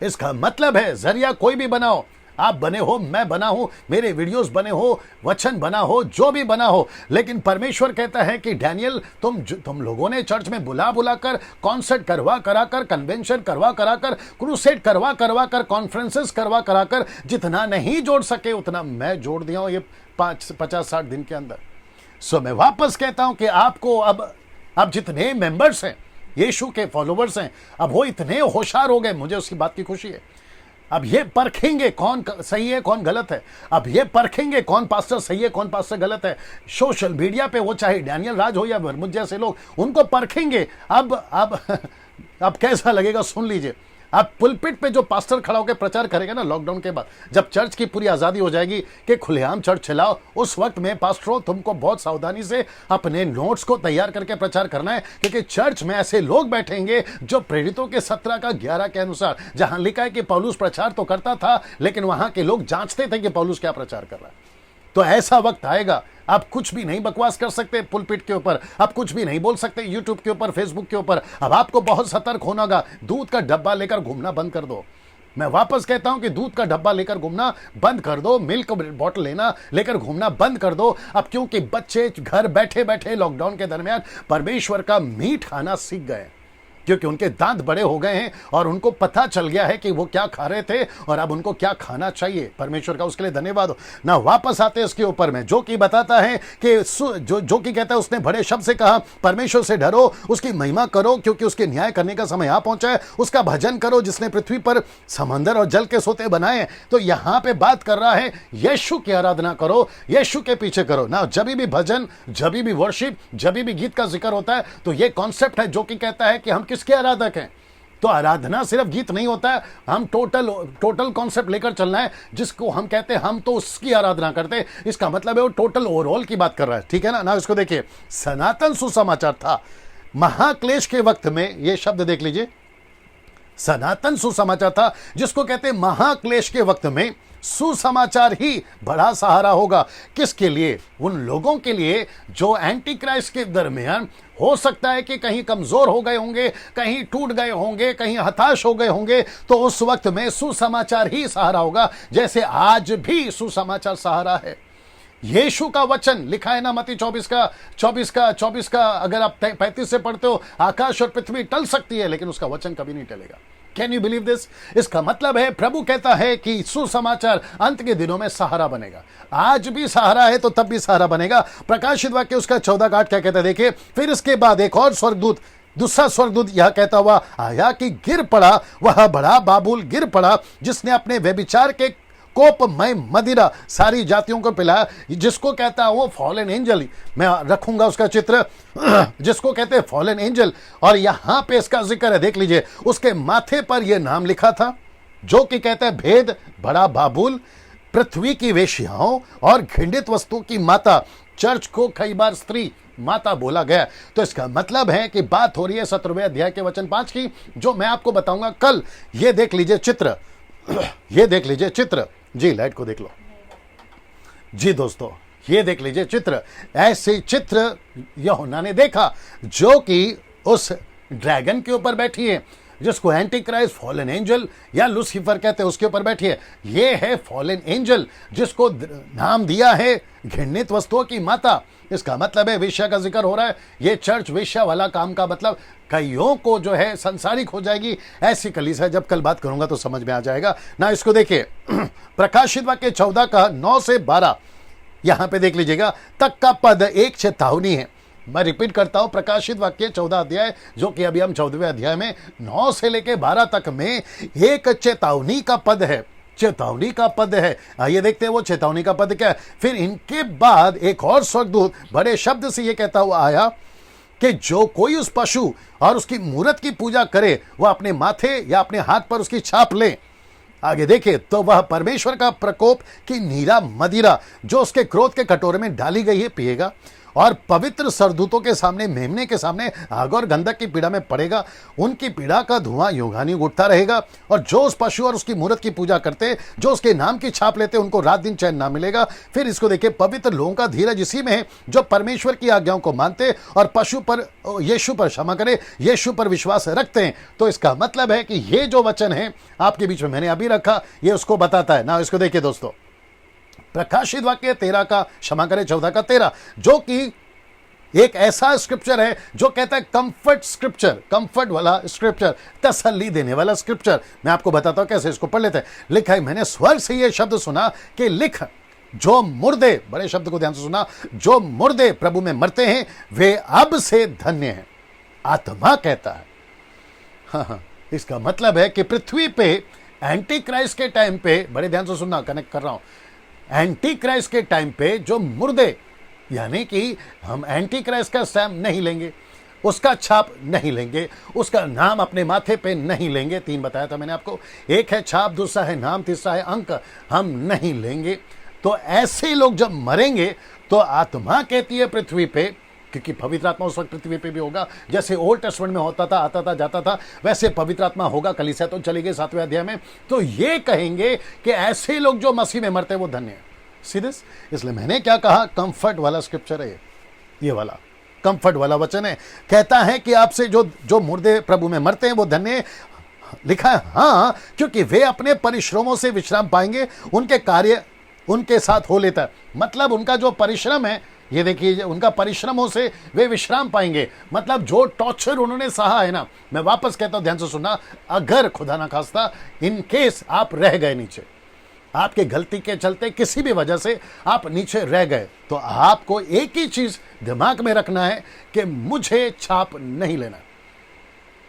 इसका मतलब है जरिया कोई भी बनाओ, आप बने हो, मैं बना हूं, मेरे वीडियोस बने हो, वचन बना हो, जो भी बना हो, लेकिन परमेश्वर कहता है कि डैनियल, तुम लोगों ने चर्च में बुला बुला कर, कॉन्सर्ट करवा करा कर, कन्वेंशन करवा करा कर, क्रूसेड करवा करवा कर, कॉन्फ्रेंसेस करवा करा कर, जितना नहीं जोड़ सके उतना मैं जोड़ दिया हूं ये 50-60 दिन के अंदर। सो मैं वापस कहता हूं कि आपको अब जितने मेंबर्स हैं, यीशु के फॉलोवर्स हैं, अब वो इतने होशियार हो गए, मुझे उसकी बात की खुशी है। अब ये परखेंगे कौन सही है कौन गलत है, अब ये परखेंगे कौन पास्टर सही है कौन पास्टर गलत है। सोशल मीडिया पे वो चाहे डैनियल राज हो या मुझ जैसे लोग, उनको परखेंगे। अब कैसा लगेगा सुन लीजिए। अब पुलपिट पे जो पास्टर खड़ा होकर प्रचार करेगा ना लॉकडाउन के बाद, जब चर्च की पूरी आज़ादी हो जाएगी कि खुलेआम चर्च चलाओ, उस वक्त में पास्टरों तुमको बहुत सावधानी से अपने नोट्स को तैयार करके प्रचार करना है, क्योंकि चर्च में ऐसे लोग बैठेंगे जो प्रेरितों के 17 का 11 के अनुसार, जहां लिखा है कि पौलुस प्रचार तो करता था, लेकिन वहां के लोग जांचते थे कि पौलुस क्या प्रचार कर रहा है। तो ऐसा वक्त आएगा, आप कुछ भी नहीं बकवास कर सकते पुलपिट के ऊपर, आप कुछ भी नहीं बोल सकते यूट्यूब के ऊपर, फेसबुक के ऊपर। अब आपको बहुत सतर्क होना होगा। दूध का डब्बा लेकर घूमना बंद कर दो। मैं वापस कहता हूं कि दूध का डब्बा लेकर घूमना बंद कर दो, मिल्क बॉटल लेना लेकर घूमना बंद कर दो। अब क्योंकि बच्चे घर बैठे बैठे लॉकडाउन के दरमियान परमेश्वर का मीट खाना सीख गए, क्योंकि उनके दांत बड़े हो गए हैं और उनको पता चल गया है कि वो क्या खा रहे थे और अब उनको क्या खाना चाहिए। परमेश्वर का उसके लिए धन्यवाद हो ना। वापस आते हैं इसके ऊपर में, जो कि बताता है कि जो कि कहता है, उसने बड़े शब्द से कहा, परमेश्वर से डरो, उसकी महिमा करो, क्योंकि उसके न्याय करने का समय आ पहुंचा है। उसका भजन करो जिसने पृथ्वी पर समंदर और जल के सोते बनाए हैं। तो यहां पे बात कर रहा है यीशु की आराधना करो, यीशु के पीछे करो ना। जब भी भजन, जब भी वर्शिप, जब भी गीत का जिक्र होता है, तो ये कॉन्सेप्ट है जो कि कहता है कि हम किसके आराधक हैं। तो आराधना सिर्फ गीत नहीं होता है, हम टोटल कॉन्सेप्ट लेकर चलना है, जिसको हम कहते हैं हम तो उसकी आराधना करते हैं। इसका मतलब है वो टोटल ओवरऑल की बात कर रहा है, ठीक है ना। इसको देखिए, सनातन सुसमाचार था महाक्लेश के वक्त में, ये शब्द देख लीजिए, सनातन सुसमाचार था, जिसको कहते हैं महाक्लेश के वक्त में सुसमाचार ही बड़ा सहारा होगा। किसके लिए? उन लोगों के लिए जो एंटी क्राइस्ट के दरमियान हो सकता है कि कहीं कमजोर हो गए होंगे, कहीं टूट गए होंगे, कहीं हताश हो गए होंगे। तो उस वक्त में सुसमाचार ही सहारा होगा, जैसे आज भी सुसमाचार सहारा है। यीशु का वचन लिखा है ना, मत्ती 24 का अगर आप 35 से पढ़ते हो, आकाश और पृथ्वी टल सकती है लेकिन उसका वचन कभी नहीं टलेगा। Can you believe this? इसका मतलब है प्रभु कहता है कि सुसमाचार अंत के दिनों में सहारा बनेगा। आज भी सहारा है तो तब भी सहारा बनेगा। प्रकाशित वाक्य उसका 14 क्या कहता है, देखिए, फिर इसके बाद एक और स्वर्गदूत, दूसरा स्वर्गदूत यह कहता हुआ आया कि गिर पड़ा वह बड़ा बाबुल, गिर पड़ा जिसने अपने व्यभिचार के कोपमय मदिरा सारी जातियों को पिलाया, जिसको कहता है वो फॉलन एंजल। मैं रखूंगा उसका चित्र, जिसको कहते हैं फॉलन एंजल। और यहां पे इसका जिक्र है, देख लीजिए, उसके माथे पर यह नाम लिखा था जो कि कहते हैं भेद, बड़ा बाबुल, पृथ्वी की वेश्याओं और घृणित वस्तु की माता। चर्च को कई बार स्त्री माता बोला गया। तो इसका मतलब है कि बात हो रही है 17वें अध्याय के वचन 5 की, जो मैं आपको बताऊंगा कल। ये देख लीजिए चित्र, ये देख लीजिए चित्र जी, लाइट को देख लो जी दोस्तों, ये देख लीजिए चित्र। ऐसे चित्र यूहन्ना ने देखा जो कि उस ड्रैगन के ऊपर बैठी है, जिसको एंटी क्राइस्ट, फॉलन एंजल या लूसीफर कहते हैं, उसके ऊपर बैठी है। ये है फॉलन एंजल, जिसको नाम दिया है घृणित वस्तुओं की माता। इसका मतलब है वेश्या का जिक्र हो रहा है। ये चर्च वेश्या वाला काम का मतलब कईयों को जो है संसारिक हो जाएगी, ऐसी कलीसिया। जब कल बात करूंगा तो समझ में आ जाएगा ना। इसको देखिए, प्रकाशित वाक्य 14 का 9 से 12 यहां पे देख लीजिएगा तक का पद एक चेतावनी है। मैं रिपीट करता हूं, प्रकाशित वाक्य 14 अध्याय, जो कि अभी हम 14वें अध्याय में 9 से लेके 12 तक में एक चेतावनी का पद है। चेतावनी का पद है। आइए देखते हैं वो चेतावनी का पद क्या है। फिर इनके बाद एक और स्वर्गदूत बड़े शब्द से ये कहता हुआ आया कि जो कोई उस पशु और उसकी मूरत की पूजा करे वह अपने माथे या अपने हाथ पर उसकी छाप ले। आगे देखिए, तो वह परमेश्वर का प्रकोप की नीरा मदिरा जो उसके क्रोध के कटोरे में डाली गई है पिएगा, और पवित्र सरदूतों के सामने, मेमने के सामने आग और गंधक की पीड़ा में पड़ेगा। उनकी पीड़ा का धुआं युगानुयुग उठता रहेगा। और जो उस पशु और उसकी मूरत की पूजा करते, जो उसके नाम की छाप लेते, उनको रात दिन चैन ना मिलेगा। फिर इसको देखिए, पवित्र लोगों का धीरज इसी में है जो परमेश्वर की आज्ञाओं को मानते और पशु पर, यीशु पर, क्षमा करें, यीशु पर विश्वास रखते हैं। तो इसका मतलब है कि ये जो वचन है आपके बीच में मैंने अभी रखा, ये उसको बताता है ना। इसको देखिए दोस्तों, प्रकाशित वाक्य 13 का, क्षमा करें 14 का 13, जो कि एक ऐसा स्क्रिप्चर है जो कहता है कंफर्ट स्क्रिप्चर, कंफर्ट वाला स्क्रिप्चर, तसल्ली देने वाला स्क्रिप्चर। मैं आपको बताता हूं कैसे, इसको पढ़ लेते हैं। लिखा है, मैंने स्वर्ग से ये शब्द सुना कि लिख, जो मुर्दे, बड़े शब्द को ध्यान से सुना, जो मुर्दे प्रभु में मरते हैं वे अब से धन्य हैं। आत्मा कहता है, हाँ, इसका मतलब है कि पृथ्वी पे एंटी क्राइस्ट के टाइम पे, बड़े ध्यान से सुनना, कनेक्ट कर रहा हूं, एंटी क्राइस्ट के टाइम पे जो मुर्दे, यानी कि हम एंटी क्राइस्ट का स्टैम्प नहीं लेंगे, उसका छाप नहीं लेंगे, उसका नाम अपने माथे पे नहीं लेंगे। 3 बताया था मैंने आपको, एक है छाप, दूसरा है नाम, तीसरा है अंक, हम नहीं लेंगे। तो ऐसे लोग जब मरेंगे तो आत्मा कहती है पृथ्वी पे, क्योंकि पवित्र आत्मा उस वक्त पृथ्वी पे भी होगा, जैसे ओल्ड टेस्टमेंट में होता था, आता था जाता था, वैसे पवित्र आत्मा होगा। कलीसिया तो चली गई 7वें अध्याय में। तो ये कहेंगे कि ऐसे लोग जो मसीह में मरते हैं वो धन्य है। सीरियस, इसलिए मैंने क्या कहा, कंफर्ट वाला स्क्रिप्चर है ये वाला, कंफर्ट वाला वचन है। कहता है कि आपसे जो मुर्दे प्रभु में मरते हैं वो धन्य। लिखा है, हाँ, क्योंकि वे अपने परिश्रमों से विश्राम पाएंगे, उनके कार्य उनके साथ हो लेता है। मतलब उनका जो परिश्रम है, ये देखिए, उनका परिश्रमों से वे विश्राम पाएंगे। मतलब जो टॉर्चर उन्होंने सहा है ना, मैं वापस कहता हूं, ध्यान से सुनना, अगर खुदा ना खास्ता इन केस आप रह गए नीचे, आपके गलती के चलते किसी भी वजह से आप नीचे रह गए, तो आपको एक ही चीज दिमाग में रखना है कि मुझे छाप नहीं लेना,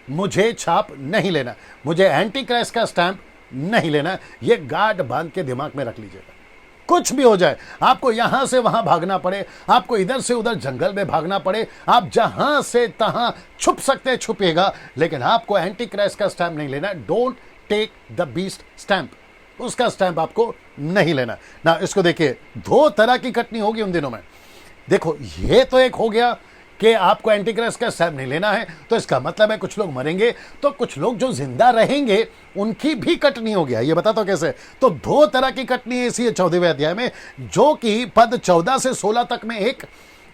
मुझे छाप नहीं लेना, मुझे एंटी क्राइस्ट का स्टैंप नहीं लेना। ये गार्ड बांध के दिमाग में रख लीजिएगा। कुछ भी हो जाए, आपको यहां से वहां भागना पड़े, आपको इधर से उधर जंगल में भागना पड़े, आप जहां से तहां छुप सकते छुपिएगा, लेकिन आपको एंटी क्राइस्ट का स्टैंप नहीं लेना। Don't take the beast stamp, उसका स्टैंप आपको नहीं लेना ना। इसको देखिए, 2 तरह की कटनी होगी उन दिनों में। देखो, ये तो एक हो गया कि आपको एंटी क्राइस्ट का स्टैंप नहीं लेना है, तो इसका मतलब है कुछ लोग मरेंगे, तो कुछ लोग जो जिंदा रहेंगे उनकी भी कटनी हो गया। ये बताता हूं कैसे। तो 2 तरह की कटनी है इसी 14वें अध्याय में, जो कि पद 14 से 16 तक में एक,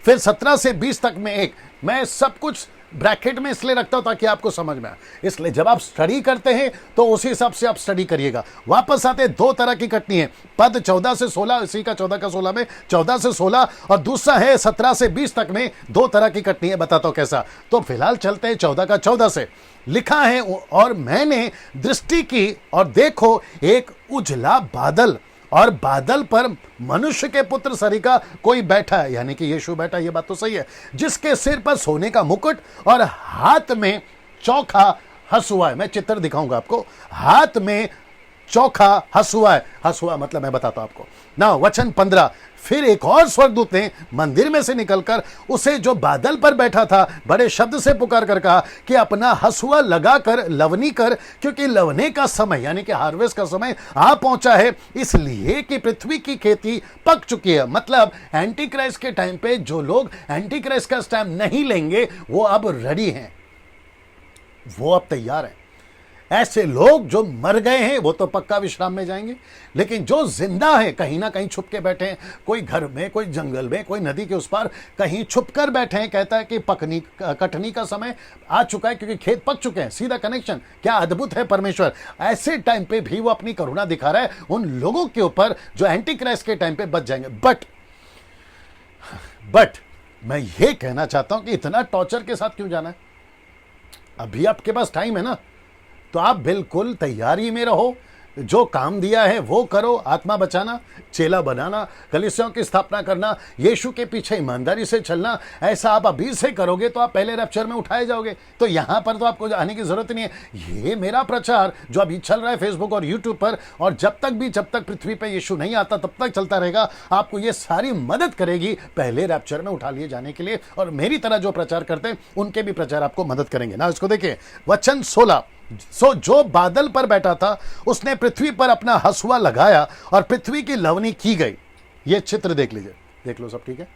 फिर 17 से 20 तक में एक। मैं सब कुछ ब्रैकेट में इसलिए रखता हूं ताकि आपको समझ में आए। इसलिए जब आप स्टडी करते हैं तो उसी हिसाब से आप स्टडी करिएगा। वापस आते, दो तरह की कटनी है, पद 14 से 16, इसी का 14 का 16 में 14 से 16, और दूसरा है 17 से 20 तक में दो तरह की कटनी है। बताता हूं कैसा। तो फिलहाल चलते हैं 14 का 14 से। लिखा है, और मैंने दृष्टि की और देखो एक उजला बादल, और बादल पर मनुष्य के पुत्र सरीका कोई बैठा है, यानी कि यीशु बैठा। ये बात तो सही है। जिसके सिर पर सोने का मुकुट और हाथ में चौखा हसुआ है। मैं चित्र दिखाऊंगा आपको। हाथ में चौखा हसुआ है। हसुआ मतलब मैं बताता हूं आपको ना। वचन 15, फिर एक और स्वर्गदूत ने मंदिर में से निकलकर उसे जो बादल पर बैठा था बड़े शब्द से पुकार कर कहा कि अपना हसुआ लगाकर लवनी कर, क्योंकि लवने का समय यानी कि हार्वेस्ट का समय आ पहुंचा है, इसलिए कि पृथ्वी की खेती पक चुकी है। मतलब एंटी क्राइस्ट के टाइम पे जो लोग एंटी क्राइस्ट का स्टैम्प नहीं लेंगे वो अब रेडी हैं, वो अब तैयार हैं। ऐसे लोग जो मर गए हैं वो तो पक्का विश्राम में जाएंगे, लेकिन जो जिंदा है कहीं ना कहीं छुप के बैठे हैं, कोई घर में, कोई जंगल में, कोई नदी के उस पार कहीं छुप कर बैठे हैं। कहता है कि कटनी का समय आ चुका है क्योंकि खेत पक चुके हैं। सीधा कनेक्शन। क्या अद्भुत है परमेश्वर। ऐसे टाइम पे भी वो अपनी करुणा दिखा रहा है उन लोगों के ऊपर जो एंटी क्राइस्ट के टाइम पे बच जाएंगे। बट मैं ये कहना चाहता हूं कि इतना टॉर्चर के साथ क्यों जाना है। अभी आपके पास टाइम है ना, तो आप बिल्कुल तैयारी में रहो। जो काम दिया है वो करो, आत्मा बचाना, चेला बनाना, कलीसियाओं की स्थापना करना, यीशु के पीछे ईमानदारी से चलना। ऐसा आप अभी से करोगे तो आप पहले रैप्चर में उठाए जाओगे। तो यहां पर तो आपको आने की जरूरत नहीं है। ये मेरा प्रचार जो अभी चल रहा है फेसबुक और यूट्यूब पर, और जब तक पृथ्वी पर यीशु नहीं आता तब तक चलता रहेगा। आपको ये सारी मदद करेगी पहले रैप्चर में उठा लिए जाने के लिए, और मेरी तरह जो प्रचार करते हैं उनके भी प्रचार आपको मदद करेंगे ना। इसको देखिए, वचन 16, जो बादल पर बैठा था उसने पृथ्वी पर अपना हसुआ लगाया और पृथ्वी की लवनी की गई। ये चित्र देख लीजिए, देख लो सब ठीक है।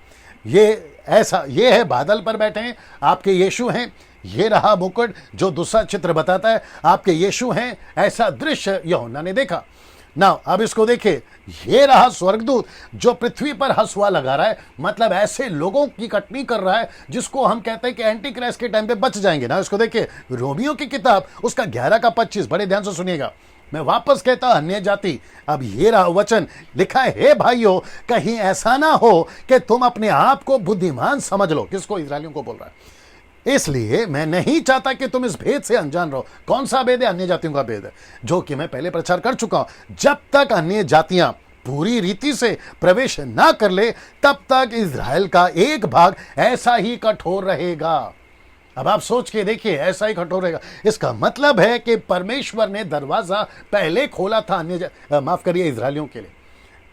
ये है बादल पर बैठे हैं, आपके यीशु हैं। ये रहा मुकुट जो दूसरा चित्र बताता है आपके यीशु हैं। ऐसा दृश्य यूहन्ना ने देखा ना। अब इसको देखिए, ये रहा स्वर्गदूत जो पृथ्वी पर हसुआ लगा रहा है, मतलब ऐसे लोगों की कटनी कर रहा है जिसको हम कहते हैं कि एंटी क्राइस्ट के टाइम पे बच जाएंगे ना। इसको देखिए, रोमियो की किताब उसका 11 का 25, बड़े ध्यान से सुनिएगा। मैं वापस कहता हूं, अन्य जाति। अब ये रहा वचन, लिखा है, हे भाइयों, कहीं ऐसा ना हो कि तुम अपने आप को बुद्धिमान समझ लो। किसको? इस्राएलियों को बोल रहा है। इसलिए मैं नहीं चाहता कि तुम इस भेद से अनजान रहो। कौन सा भेद है? अन्य जातियों का भेद है, जो कि मैं पहले प्रचार कर चुका हूं। जब तक अन्य जातियां पूरी रीति से प्रवेश ना कर ले तब तक इज़राइल का एक भाग ऐसा ही कठोर रहेगा। अब आप सोच के देखिए, ऐसा ही कठोर रहेगा। इसका मतलब है कि परमेश्वर ने दरवाजा पहले खोला था माफ करिए इज़राइलियों के लिए,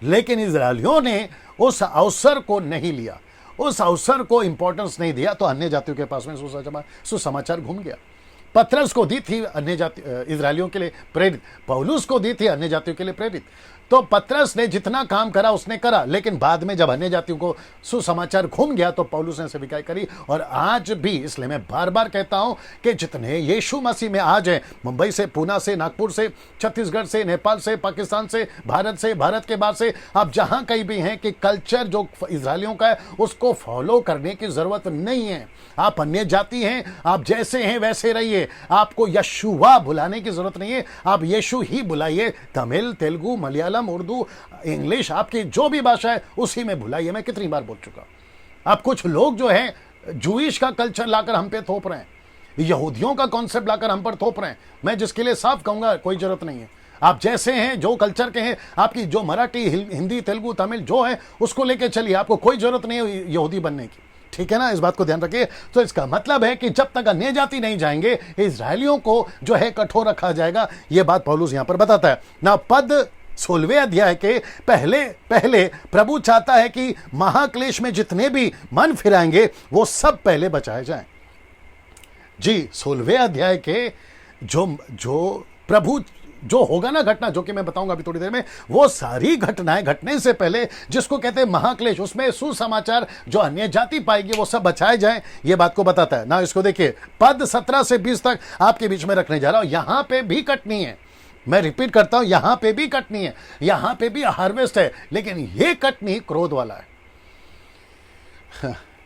लेकिन इज़राइलियों ने उस अवसर को नहीं लिया, उस अवसर को इंपॉर्टेंस नहीं दिया, तो अन्य जातियों के पास में सुसमाचार घूम गया। पतरस को दी थी अन्य जाति इजरायलियों के लिए प्रेरित, पौलुस को दी थी अन्य जातियों के लिए प्रेरित। तो पतरस ने जितना काम करा उसने करा, लेकिन बाद में जब अन्य जातियों को सुसमाचार घूम गया तो पौलुस ने सेविकाई करी। और आज भी, इसलिए मैं बार बार कहता हूं कि जितने यीशु मसीह में आज हैं, मुंबई से, पूना से, नागपुर से, छत्तीसगढ़ से, नेपाल से, पाकिस्तान से, भारत के बाहर से, आप जहां कहीं भी हैं, कि कल्चर जो इजरायलियों का है उसको फॉलो करने की जरूरत नहीं है। आप अन्य जाति हैं, आप जैसे हैं वैसे रहिए। आपको यशुआ बुलाने की जरूरत नहीं है, आप यीशु ही बुलाइए। तमिल, तेलुगु, मलयालम, उर्दू, इंग्लिश, आपकी जो भी भाषा है उसी में बुलाइए। मैं कितनी बार बोल चुका। अब कुछ लोग जो हैं जूइश का कल्चर लाकर हम पे थोप रहे हैं, यहूदियों का कॉन्सेप्ट लाकर हम पर थोप रहे हैं। मैं जिसके लिए साफ कहूंगा, कोई जरूरत नहीं है। आप जैसे हैं, जो कल्चर के हैं, आपकी जो मराठी, हिंदी, तेलुगु, तमिल जो है उसको लेके चलिए। आपको कोई जरूरत नहीं है यहूदी बनने की, ठीक है ना। इस बात को ध्यान रखिए। तो इसका मतलब है कि जब तक अन्य जाति नहीं जाएंगे, इजरायलियों को जो है कठोर रखा जाएगा। यह बात पौलुस यहां पर बताता है ना। पद 16वें अध्याय के पहले प्रभु चाहता है कि महाक्लेश में जितने भी मन फिराएंगे वो सब पहले बचाए जाएं। जी, 16वें अध्याय के जो प्रभु जो होगा ना घटना, जो कि मैं बताऊंगा अभी थोड़ी देर में, वो सारी घटनाएं घटने से पहले, जिसको कहते हैं महाक्लेश, उसमें सुसमाचार जो अन्य जाति पाएगी वो सब बचाए जाएं, ये बात को बताता है ना। इसको देखिए, पद 17 से 20 तक आपके बीच में रखने जा रहा हूं। यहां पे भी कटनी है, मैं रिपीट करता हूं, यहां पे भी कटनी है, यहां पे भी हार्वेस्ट है, लेकिन ये कटनी क्रोध वाला है।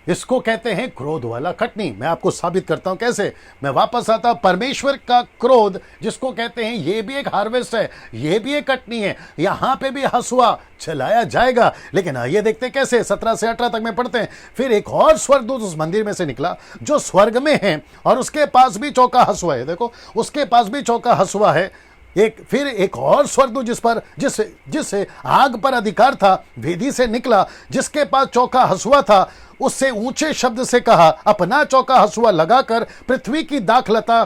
इसको कहते हैं क्रोध वाला कटनी। मैं आपको साबित करता हूं कैसे। मैं वापस आता हूं, परमेश्वर का क्रोध जिसको कहते हैं, ये भी एक हार्वेस्ट है, ये भी एक कटनी है। यहां पे भी हसुआ चलाया जाएगा। लेकिन आइए देखते हैं कैसे। 17 से 18 तक में पढ़ते हैं। फिर एक और स्वर्गदूत उस मंदिर में से निकला जो स्वर्ग में है, और उसके पास भी चौका हसुआ है। देखो, उसके पास भी चौका हसुआ है। फिर एक और स्वर्गदूत जिससे आग पर अधिकार था, वेदी से निकला, जिसके पास चौका हसुआ था, उससे ऊंचे शब्द से कहा, अपना चौका हसुआ लगाकर पृथ्वी की दाखलता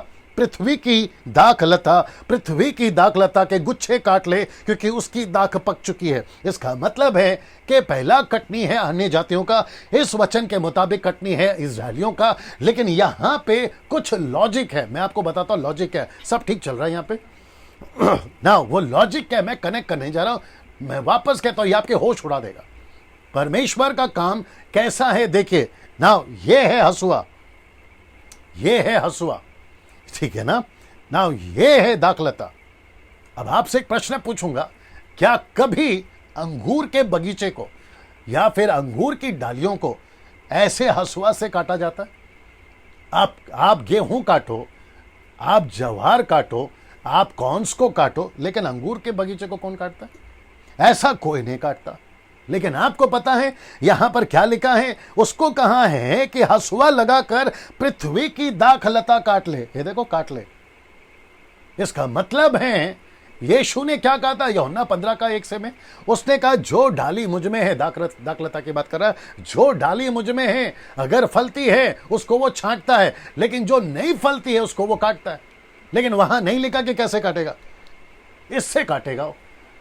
के गुच्छे काट ले, क्योंकि उसकी दाख पक चुकी है। इसका मतलब है कि पहला कटनी है अन्य जातियों का, इस वचन के मुताबिक कटनी है इजरायलियों का। लेकिन यहां पे कुछ लॉजिक है, मैं आपको बताता हूं लॉजिक है। सब ठीक चल रहा है यहां पे ना, वो लॉजिक क्या मैं कनेक्ट करने जा रहा हूं। मैं वापस कहता हूं, ये आपके होश उड़ा देगा। परमेश्वर का काम कैसा है देखिए ना। ये है हसुआ, ये है हसुआ, ठीक है ना। ये है दाखलता। अब आपसे एक प्रश्न पूछूंगा, क्या कभी अंगूर के बगीचे को या फिर अंगूर की डालियों को ऐसे हसुआ से काटा जाता है? आप गेहूं काटो, आप ज्वार काटो, आप कॉर्न्स को काटो, लेकिन अंगूर के बगीचे को कौन काटता है? ऐसा कोई नहीं काटता। लेकिन आपको पता है यहां पर क्या लिखा है? उसको कहा है कि हसुआ लगाकर पृथ्वी की दाखलता काट ले। ये देखो, काट ले। इसका मतलब है यीशु ने क्या कहा था यूहन्ना 15:1 में? उसने कहा, जो डाली मुझ में है, दाखलता की बात कर रहा है, जो डाली मुझ में है अगर फलती है उसको वो छांटता है, लेकिन जो नहीं फलती है उसको वो काटता है। लेकिन वहां नहीं लिखा कि कैसे काटेगा, इससे काटेगा।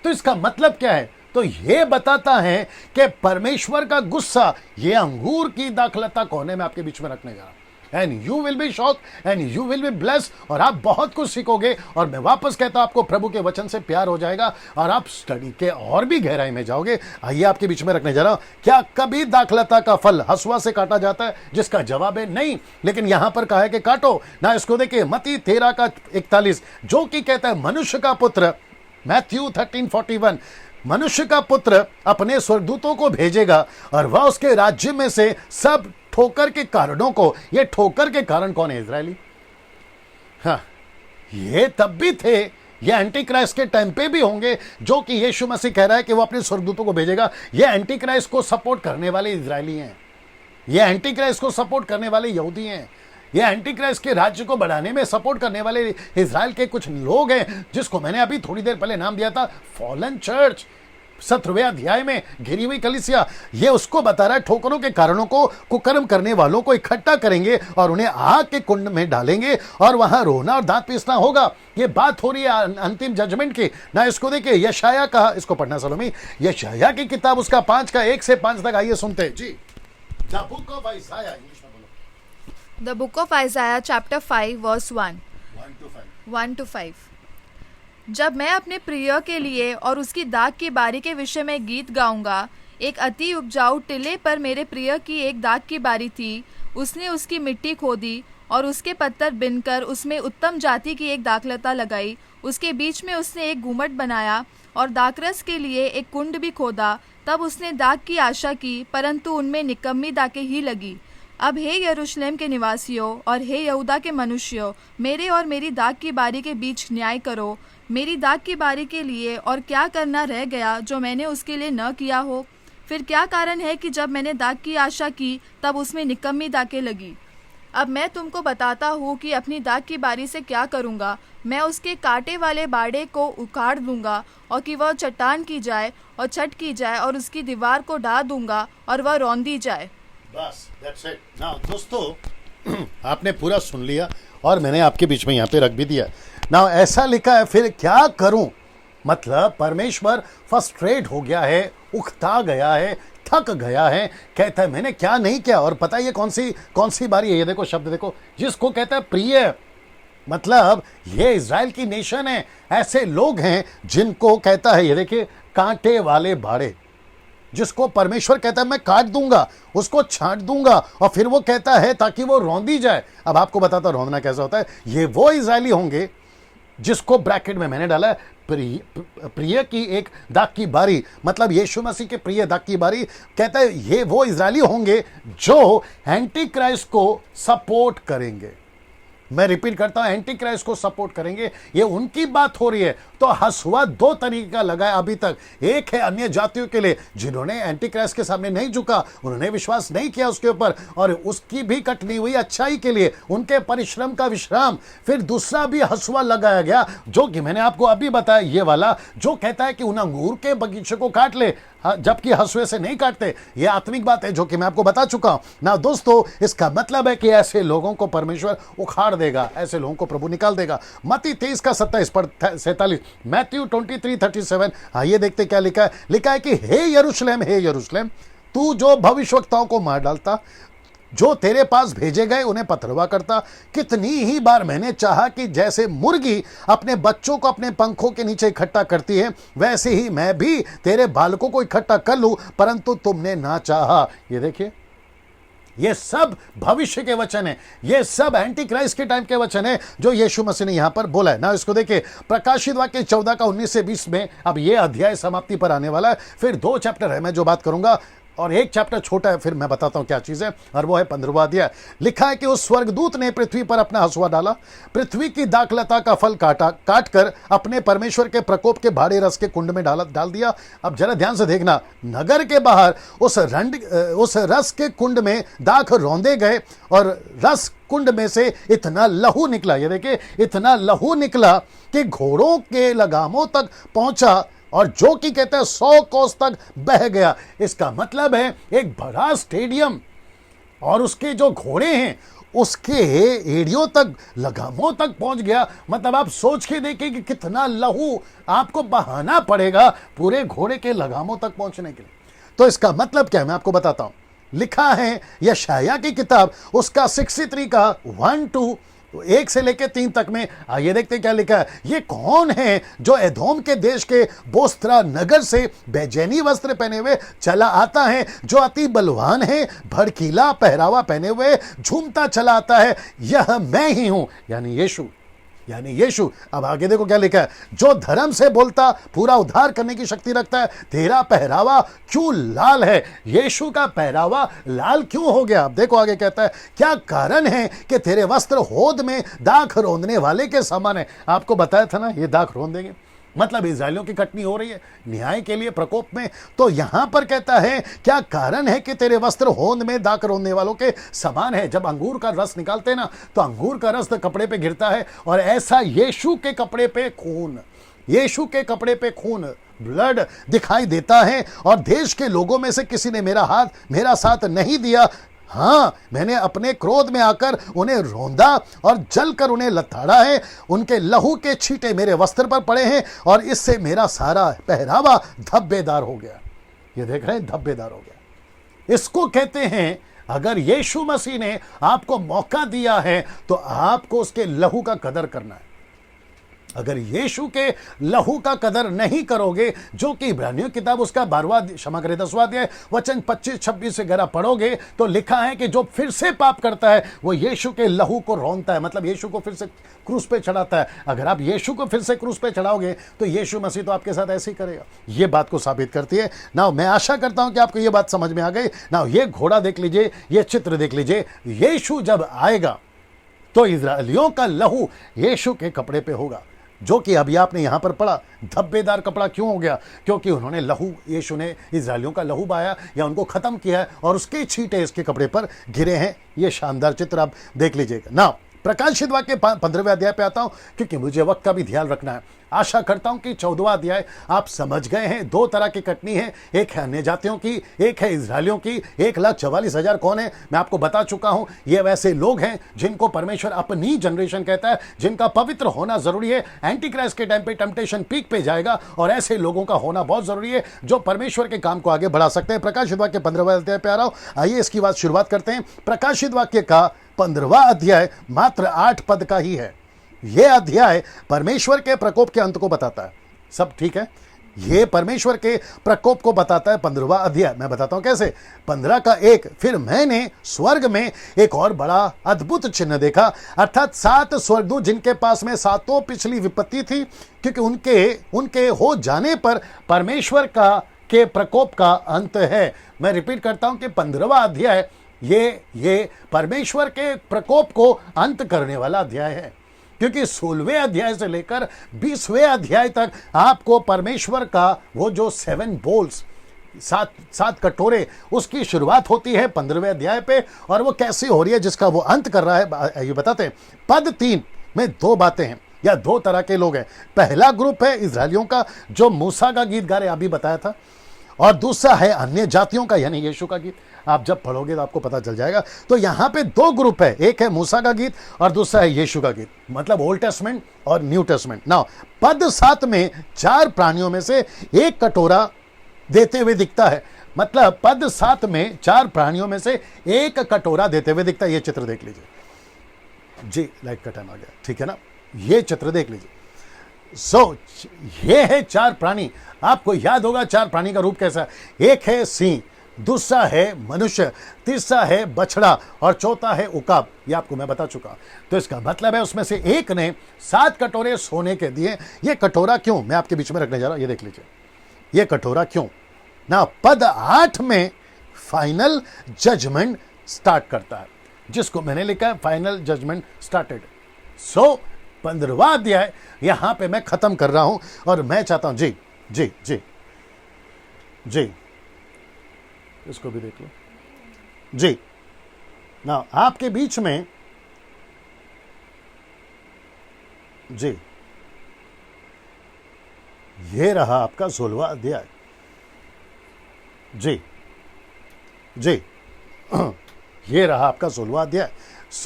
तो इसका मतलब क्या है? तो यह बताता है कि परमेश्वर का गुस्सा ये अंगूर की दाखलता कोने में आपके बीच में रखने जा रहा है। And you will be shock and you will be blessed, और आप बहुत कुछ सीखोगे। और मैं वापस कहता हूं, आपको प्रभु के वचन से प्यार हो जाएगा और आप स्टडी के और भी गहराई में जाओगे। आइए आपके बीच में रखने जा रहा हूं, क्या कभी दाखलता का फल हसुआ से काटा जाता है? जिसका जवाब है नहीं। लेकिन यहां पर कहा है कि काटो ना। इसको देखिए, मत्ती 13:41, जो कि कहता है मनुष्य का पुत्र, मैथ्यू 13:41, मनुष्य का पुत्र अपने स्वर्गदूतों को भेजेगा और वह उसके राज्य में से सब ठोकर के कारणों को, ये ठोकर के कारण कौन है? इजरायली। हाँ, ये तब भी थे, ये एंटी क्राइस्ट के टाइम पे भी होंगे, जो कि यीशु मसीह कह रहा है कि वो अपने स्वर्गदूतों को भेजेगा। ये एंटी क्राइस्ट को सपोर्ट करने वाले इजरायली हैं, ये एंटी क्राइस्ट को सपोर्ट करने वाले यहूदी हैं, ये एंटी क्राइस्ट के राज्य को बढ़ाने में सपोर्ट करने वाले इजराइल के कुछ लोग हैं, जिसको मैंने अभी थोड़ी देर पहले नाम दिया था फॉलन चर्च। 17वें अध्याय में घिरी हुई कलीसिया, ये उसको बता रहा है ठोकरों के कारणों को, कुकर्म करने वालों को इकट्ठा करेंगे और उन्हें आग के कुंड में डालेंगे और वहां रोना और दांत पीसना होगा। ये बात हो रही है अंतिम जजमेंट की ना। इसको देखिए, यशाया का, इसको पढ़ना सलोमी, यशाया की किताब उसका 1 से 5 तक। आइए सुनते हैं जी। द बुक ऑफ आइसाया, इंग्लिश में बोलो। The book of Isaiah chapter 5 verse 1 1 to 5। जब मैं अपने प्रिय के लिए और उसकी दाग की बारी के विषय में गीत गाऊंगा, एक अति उपजाऊ टिले पर मेरे प्रिय की एक दाग की बारी थी। उसने उसकी मिट्टी खोदी और उसके पत्थर बिनकर उसमें उत्तम जाति की एक दाखलता लगाई। उसके बीच में उसने एक घूमट बनाया और दाखरस के लिए एक कुंड भी खोदा। तब उसने दाग की आशा की, परंतु उनमें निकम्मी दाखें ही लगी। अब हे यरूशलेम के निवासियों और हे यहूदा के मनुष्यों, मेरे और मेरी दाग की बारी के बीच न्याय करो। मेरी दाग की बारी के लिए और क्या करना रह गया जो मैंने उसके लिए न किया हो? फिर क्या कारण है कि जब मैंने दाग की आशा की तब उसमें निकम्मी दाखें लगी? अब मैं तुमको बताता हूँ कि अपनी दाग की बारी से क्या करूँगा। मैं उसके कांटे वाले बाड़े को उखाड़ दूंगा और कि वह चट्टान की जाए और छट की जाए और उसकी दीवार को ढा दूंगा और वह रौंदी जाए। बस, that's it. Now, दोस्तों, आपने पूरा सुन लिया और मैंने आपके बीच में यहाँ पे रख भी दिया। नाउ ऐसा लिखा है, फिर क्या करूं? मतलब परमेश्वर फ्रस्ट्रेट हो गया है, उकता गया है, थक गया है। कहता है मैंने क्या नहीं किया। और पता है ये कौन सी बारी है? ये देखो शब्द देखो, जिसको कहता है प्रिय। मतलब ये इजराइल की नेशन है, ऐसे लोग हैं जिनको कहता है, ये देखिए, कांटे वाले बाड़े, जिसको परमेश्वर कहता है मैं काट दूंगा, उसको छांट दूंगा, और फिर वो कहता है ताकि वो रौंदी जाए। अब आपको बताता रौंदना कैसा होता है। ये वो इजरायली होंगे जिसको ब्रैकेट में मैंने डाला है प्रिय की एक दाग की बारी, मतलब यीशु मसीह के प्रिय दाग की बारी, कहता है ये वो इजरायली होंगे जो एंटी क्राइस्ट को सपोर्ट करेंगे। मैं रिपीट करता हूं, एंटी क्राइस्ट को सपोर्ट करेंगे, ये उनकी बात हो रही है। तो हंसुआ दो तरीके का लगा है अभी तक। एक है अन्य जातियों के लिए जिन्होंने एंटी क्राइस्ट के सामने नहीं झुका, उन्होंने विश्वास नहीं किया उसके ऊपर, और उसकी भी कटनी हुई अच्छाई के लिए, उनके परिश्रम का विश्राम। फिर दूसरा भी हंसुआ लगाया गया, जो कि मैंने आपको अभी बताया, ये वाला जो कहता है कि उन अंगूर के बगीचे को काट ले, जबकि हंसुए से नहीं काटते। ये आत्मिक बात है जो कि मैं आपको बता चुका हूं ना दोस्तों। इसका मतलब है कि ऐसे लोगों को परमेश्वर उखाड़ देगा, ऐसे लोगों को प्रभु निकाल देगा। मत्ती 23 का 27 पर 47, मैथ्यू 23:37। आइए देखते क्या लिखा है। लिखा है कि हे यरूशलेम, तू जो भविष्यवक्ताओं को मार डालता, जो तेरे पास भेजे गए उन्हें पथरवा करता, कितनी ही बार मैंने चाहा कि जैसे मुर्गी अपने बच्चों को अपने पंखों के नीचे इकट्ठा करती है, वैसे ही मैं भी तेरे बालकों को इकट्ठा कर लूं, परंतु तुमने ना चाहा। ये देखिए, ये सब भविष्य के वचन है, ये सब एंटी क्राइस्ट के टाइम के वचन है जो यीशु मसीह ने यहां पर बोला है ना। इसको देखिए, प्रकाशित वाक्य 14 का 19 से 20 में। अब ये अध्याय समाप्ति पर आने वाला है, फिर 2 चैप्टर है मैं जो बात करूंगा, और एक चैप्टर छोटा है, फिर मैं बताता हूं क्या चीज है, और वो है 15वां अध्याय। लिखा है कि उस स्वर्गदूत ने पृथ्वी पर अपना हंसुआ डाला, पृथ्वी की दाखलता का फल काट कर अपने परमेश्वर के प्रकोप के भाड़े रस के कुंड में डाल दिया। अब जरा ध्यान से देखना, नगर के बाहर उस रस के कुंड में दाख रौंदे गए, और रस कुंड में से इतना लहू निकला, ये देखिए, इतना लहू निकला कि घोड़ों के लगामों तक पहुंचा, और जो कि कहते हैं 100 कोस तक बह गया। इसका मतलब है एक बड़ा स्टेडियम, और उसके जो घोड़े हैं उसके एड़ियों तक, लगामों तक पहुंच गया। मतलब आप सोच के देखिए कि कितना लहू आपको बहाना पड़ेगा पूरे घोड़े के लगामों तक पहुंचने के लिए। तो इसका मतलब क्या है, मैं आपको बताता हूं। लिखा है यशायाह की किताब, उसका 63 का 1 से लेकर 3 तक में। आइए देखते क्या लिखा है। ये कौन है जो एदोम के देश के बोस्त्रा नगर से बेचैनी वस्त्र पहने हुए चला आता है, जो अति बलवान है, भड़कीला पहरावा पहने हुए झूमता चला आता है? यह मैं ही हूं, यानी यीशु। अब आगे देखो क्या लिखा है। जो धर्म से बोलता, पूरा उद्धार करने की शक्ति रखता है, तेरा पहरावा क्यों लाल है? यीशु का पहरावा लाल क्यों हो गया? अब देखो आगे कहता है, क्या कारण है कि तेरे वस्त्र होद में दाख रौंदने वाले के समान है? आपको बताया था ना, ये दाख रौंदेंगे, मतलब इजरायलियों की कटनी हो रही है न्याय के लिए, प्रकोप में। तो यहां पर कहता है, क्या कारण है कि तेरे वस्त्र होंद में दाख रोंदने वालों के समान है? जब अंगूर का रस निकालते हैं ना, तो अंगूर का रस तो कपड़े पे गिरता है, और ऐसा यीशु के कपड़े पे खून, ब्लड दिखाई देता है। और देश के लोगों में से किसी ने मेरा साथ नहीं दिया। हाँ, मैंने अपने क्रोध में आकर उन्हें रौंदा और जलकर उन्हें लथाड़ा है। उनके लहू के छींटे मेरे वस्त्र पर पड़े हैं, और इससे मेरा सारा पहरावा धब्बेदार हो गया। ये देख रहे हैं, धब्बेदार हो गया। इसको कहते हैं, अगर यीशु मसीह ने आपको मौका दिया है तो आपको उसके लहू का कदर करना है। अगर यीशु के लहू का कदर नहीं करोगे, जो कि इब्रानियों किताब उसका 10वां अध्याय वचन 25-26 से अगर पढ़ोगे, तो लिखा है कि जो फिर से पाप करता है वो यीशु के लहू को रौंदता है, मतलब यीशु को फिर से क्रूस पे चढ़ाता है। अगर आप यीशु को फिर से क्रूस पे चढ़ाओगे तो यीशु मसीह तो आपके साथ ऐसे ही करेगा। ये बात को साबित करती है ना। मैं आशा करता हूं कि आपको ये बात समझ में आ गई ना। ये घोड़ा देख लीजिए, ये चित्र देख लीजिए। यीशु जब आएगा तो इजरायलियों का लहू यीशु के कपड़े पे होगा, जो कि अभी आपने यहां पर पढ़ा। धब्बेदार कपड़ा क्यों हो गया? क्योंकि उन्होंने लहू, यीशु ने इजरायलियों का लहू बहाया या उनको खत्म किया है, और उसके छींटे इसके कपड़े पर गिरे हैं। ये शानदार चित्र आप देख लीजिएगा ना। प्रकाशित वाक्य 15वें अध्याय पे आता हूं, क्योंकि मुझे वक्त का भी ध्यान रखना है। आशा करता हूं कि 14वां अध्याय आप समझ गए हैं। 2 तरह की कटनी है, एक है अन्य जातियों की, एक है इजरायलियों की। 1,44,000 कौन है मैं आपको बता चुका हूं। ये वैसे लोग हैं जिनको परमेश्वर अपनी जनरेशन कहता है, जिनका पवित्र होना जरूरी है। एंटी क्राइस्ट के टाइम पे टेम्पटेशन पीक पे जाएगा, और ऐसे लोगों का होना बहुत जरूरी है जो परमेश्वर के काम को आगे बढ़ा सकते हैं। प्रकाशित वाक्य 15वें अध्याय पे आ रहा हूं। आइए इसकी बात शुरुआत करते हैं। प्रकाशित वाक्य का 15वां अध्याय मात्र 8 पद का ही है। यह अध्याय परमेश्वर के प्रकोप के अंत को बताता है। सब ठीक है। ये परमेश्वर के प्रकोप को बताता है 15वां अध्याय। मैं बताता हूं कैसे। 15 का 1, फिर मैंने स्वर्ग में एक और बड़ा अद्भुत चिन्ह देखा, अर्थात 7 स्वर्गदूत जिनके पास में 7 पिछली विपत्ति थी, क्योंकि उनके हो जाने पर परमेश्वर के प्रकोप का अंत है। मैं रिपीट करता हूं कि 15वां अध्याय ये परमेश्वर के प्रकोप को अंत करने वाला अध्याय है, क्योंकि 16वें अध्याय से लेकर 20वें अध्याय तक आपको परमेश्वर का वो जो 7 बोल्स, 7 कटोरे, उसकी शुरुआत होती है 15वें अध्याय पे, और वो कैसी हो रही है जिसका वो अंत कर रहा है ये बताते हैं। पद 3 में 2 बातें हैं या 2 तरह के लोग हैं। पहला ग्रुप है इजरायलियों का जो मूसा का गीत गा रहे, अभी बताया था, और दूसरा है अन्य जातियों का यानी यीशु का गीत। आप जब पढ़ोगे तो आपको पता चल जाएगा। तो यहां पे 2 ग्रुप है, एक है मूसा का गीत और दूसरा है यीशु का गीत, मतलब ओल्ड टेस्टमेंट और न्यू टेस्टमेंट। नाउ पद 7 में 4 प्राणियों में से एक कटोरा देते हुए दिखता है, मतलब पद 7 में 4 प्राणियों में से एक कटोरा देते हुए दिखता है। ये चित्र देख लीजिए जी, लाइट का टाइम आ गया, ठीक है ना। ये चित्र देख लीजिए। ये है 4 प्राणी। आपको याद होगा 4 प्राणी का रूप कैसा है। एक है सिंह, दूसरा है मनुष्य, तीसरा है बछड़ा और चौथा है उकाब। ये आपको मैं बता चुका। तो इसका मतलब है उसमें से एक ने 7 कटोरे सोने के दिए। ये कटोरा क्यों, मैं आपके बीच में रखने जा रहा हूं, ये देख लीजिए। ये कटोरा क्यों ना। पद 8 में फाइनल जजमेंट स्टार्ट करता है, जिसको मैंने लिखा है फाइनल जजमेंट स्टार्टेड। 15वां अध्याय यहां पे मैं खत्म कर रहा हूं, और मैं चाहता हूं जी जी जी जी, इसको भी देख लो जी ना, आपके बीच में जी। ये रहा आपका 16वां अध्याय जी जी। ये रहा आपका 16वां अध्याय।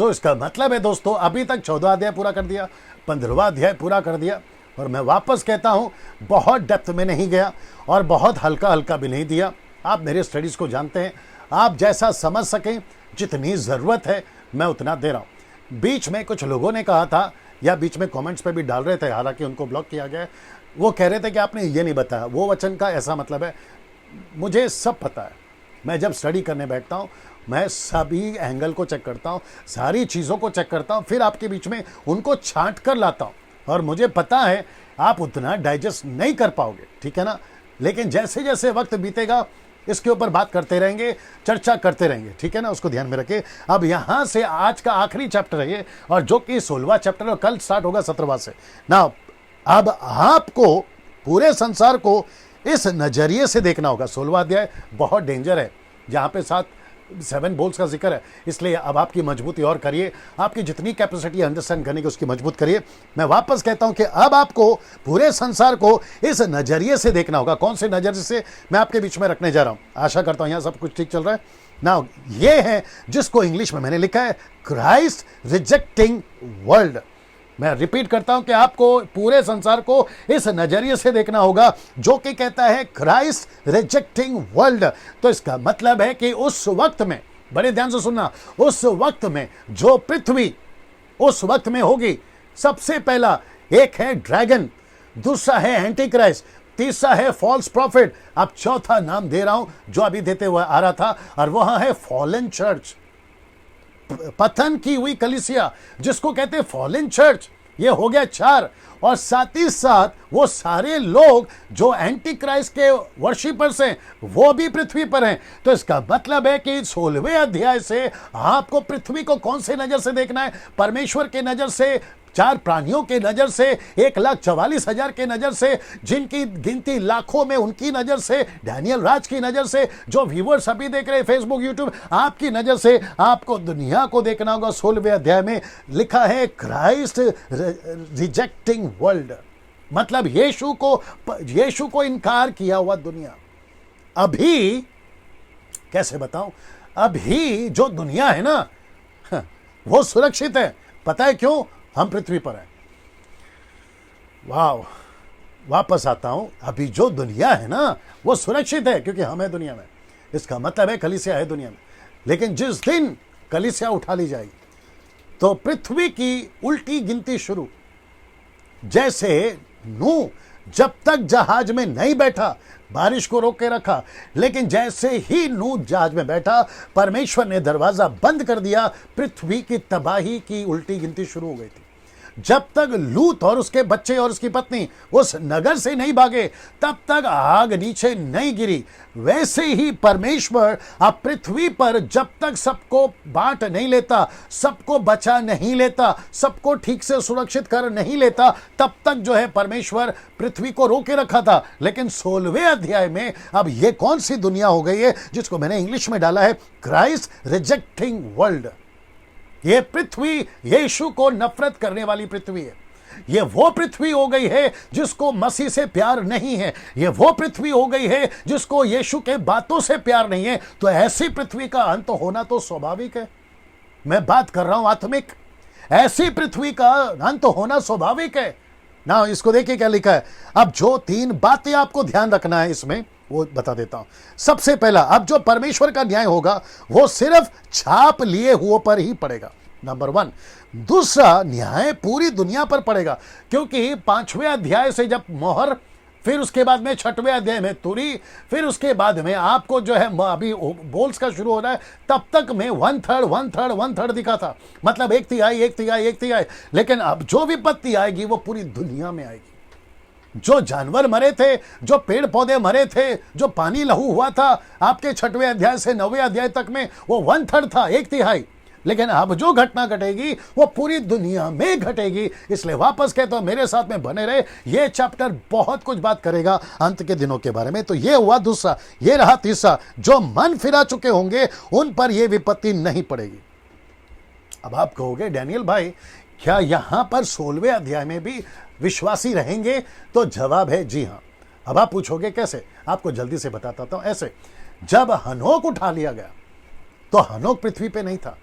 इसका मतलब है दोस्तों, अभी तक 14वां अध्याय पूरा कर दिया, 15वां अध्याय पूरा कर दिया, और मैं वापस कहता हूं बहुत डेप्थ में नहीं गया और बहुत हल्का हल्का भी नहीं दिया। आप मेरे स्टडीज को जानते हैं, आप जैसा समझ सकें, जितनी ज़रूरत है मैं उतना दे रहा हूं। बीच में कुछ लोगों ने कहा था, या बीच में कमेंट्स पे भी डाल रहे थे, हालांकि उनको ब्लॉक किया गया है, वो कह रहे थे कि आपने ये नहीं बताया, वो वचन का ऐसा मतलब है। मुझे सब पता है। मैं जब स्टडी करने बैठता हूँ, मैं सभी एंगल को चेक करता हूँ, सारी चीज़ों को चेक करता हूँ, फिर आपके बीच में उनको छांट कर लाता हूँ, और मुझे पता है आप उतना डाइजेस्ट नहीं कर पाओगे, ठीक है ना। लेकिन जैसे जैसे वक्त बीतेगा इसके ऊपर बात करते रहेंगे, चर्चा करते रहेंगे, ठीक है ना, उसको ध्यान में रखिए। अब यहां से आज का आखिरी चैप्टर है ये, और जो कि 16वां चैप्टर, और कल स्टार्ट होगा 17वां से ना। अब आपको पूरे संसार को इस नजरिए से देखना होगा। 16वां अध्याय बहुत डेंजर है, जहां पे 7 बोल्स का जिक्र है, इसलिए अब आपकी मजबूती और करिए, आपकी जितनी कैपेसिटी अंडरस्टैंड करने की उसकी मजबूत करिए। मैं वापस कहता हूं कि अब आपको पूरे संसार को इस नजरिए से देखना होगा। कौन से नजरिए से, मैं आपके बीच में रखने जा रहा हूं। आशा करता हूं यहां सब कुछ ठीक चल रहा है ना। ये है जिसको इंग्लिश में मैंने लिखा है क्राइस्ट रिजेक्टिंग वर्ल्ड। मैं रिपीट करता हूं कि आपको पूरे संसार को इस नजरिए से देखना होगा, जो कि कहता है क्राइस्ट रिजेक्टिंग वर्ल्ड। तो इसका मतलब है कि उस वक्त में, बड़े ध्यान से सुनना, उस वक्त में जो पृथ्वी उस वक्त में होगी, सबसे पहला एक है ड्रैगन, दूसरा है एंटी क्राइस्ट, तीसरा है फॉल्स प्रॉफिट, अब चौथा नाम दे रहा हूं जो अभी देते हुए आ रहा था, और वह है फॉलन चर्च, पतन की हुई कलीसिया, जिसको कहते हैं फॉलन चर्च। ये हो गया 4, और साथ ही साथ वो सारे लोग जो एंटी क्राइस्ट के वर्शिपर्स हैं वो भी पृथ्वी पर हैं। तो इसका मतलब है कि 16वें अध्याय से आपको पृथ्वी को कौन से नजर से देखना है, परमेश्वर के नजर से, 4 प्राणियों के नजर से, 1,44,000 के नजर से, जिनकी गिनती लाखों में, उनकी नजर से, डैनियल राज की नजर से, जो व्यूअर्स अभी देख रहे हैं फेसबुक यूट्यूब, आपकी नजर से आपको दुनिया को देखना होगा। 16वें अध्याय में लिखा है क्राइस्ट रिजेक्टिंग वर्ल्ड, मतलब यीशु को इनकार किया हुआ दुनिया। अभी कैसे बताऊं, अभी जो दुनिया है ना वो सुरक्षित है। पता है क्यों? हम पृथ्वी पर हैं। वाह, वापस आता हूं, अभी जो दुनिया है ना वो सुरक्षित है क्योंकि हम है दुनिया में। इसका मतलब है कलीसिया है दुनिया में। लेकिन जिस दिन कलीसिया उठा ली जाएगी तो पृथ्वी की उल्टी गिनती शुरू। जैसे नूह जब तक जहाज में नहीं बैठा बारिश को रोक के रखा, लेकिन जैसे ही नूह जहाज में बैठा परमेश्वर ने दरवाजा बंद कर दिया, पृथ्वी की तबाही की उल्टी गिनती शुरू हो गई थी। जब तक लूत और उसके बच्चे और उसकी पत्नी उस नगर से नहीं भागे तब तक आग नीचे नहीं गिरी। वैसे ही परमेश्वर अब पृथ्वी पर जब तक सबको बांट नहीं लेता, सबको बचा नहीं लेता, सबको ठीक से सुरक्षित कर नहीं लेता, तब तक जो है परमेश्वर पृथ्वी को रोके रखा था। लेकिन 16वें अध्याय में अब ये कौन सी दुनिया हो गई है जिसको मैंने इंग्लिश में डाला है क्राइस्ट रिजेक्टिंग वर्ल्ड। ये पृथ्वी यीशु को नफरत करने वाली पृथ्वी है। ये वो पृथ्वी हो गई है जिसको मसीह से प्यार नहीं है। ये वो पृथ्वी हो गई है जिसको यीशु के बातों से प्यार नहीं है। तो ऐसी पृथ्वी का अंत होना तो स्वाभाविक है। मैं बात कर रहा हूं आत्मिक, ऐसी पृथ्वी का अंत होना स्वाभाविक है ना। इसको देखिए क्या लिखा है। अब जो 3 बातें आपको ध्यान रखना है इसमें वो बता देता हूं। सबसे पहला, अब जो परमेश्वर का न्याय होगा वो सिर्फ छाप लिए हुओं पर ही पड़ेगा, नंबर 1। दूसरा, न्याय पूरी दुनिया पर पड़ेगा, क्योंकि 5वें अध्याय से जब मोहर, फिर उसके बाद में 6वें अध्याय में तुरी, फिर उसके बाद में आपको जो है अभी बोल्स का शुरू हो रहा है, तब तक में 1/3 दिखा था, मतलब 1/3। लेकिन अब जो विपत्ति आएगी वो पूरी दुनिया में आएगी। जो जानवर मरे थे, जो पेड़ पौधे मरे थे, जो पानी लहू हुआ था आपके 6वें अध्याय से 9वें अध्याय तक में, वो 1/3 था, 1/3। लेकिन अब जो घटना घटेगी वो पूरी दुनिया में घटेगी। इसलिए वापस कहता हूं मेरे साथ में बने रहे। ये चैप्टर बहुत कुछ बात करेगा अंत के दिनों के बारे में। तो ये हुआ दूसरा। ये रहा तीसरा, जो मन फिरा चुके होंगे उन पर यह विपत्ति नहीं पड़ेगी। अब आप कहोगे डैनियल भाई क्या यहां पर 16वें अध्याय में भी विश्वासी रहेंगे? तो जवाब है जी हां। अब आप पूछोगे कैसे? आपको जल्दी से बताता हूं। ऐसे, जब हनोक उठा लिया गया तो हनोक पृथ्वी पे नहीं था,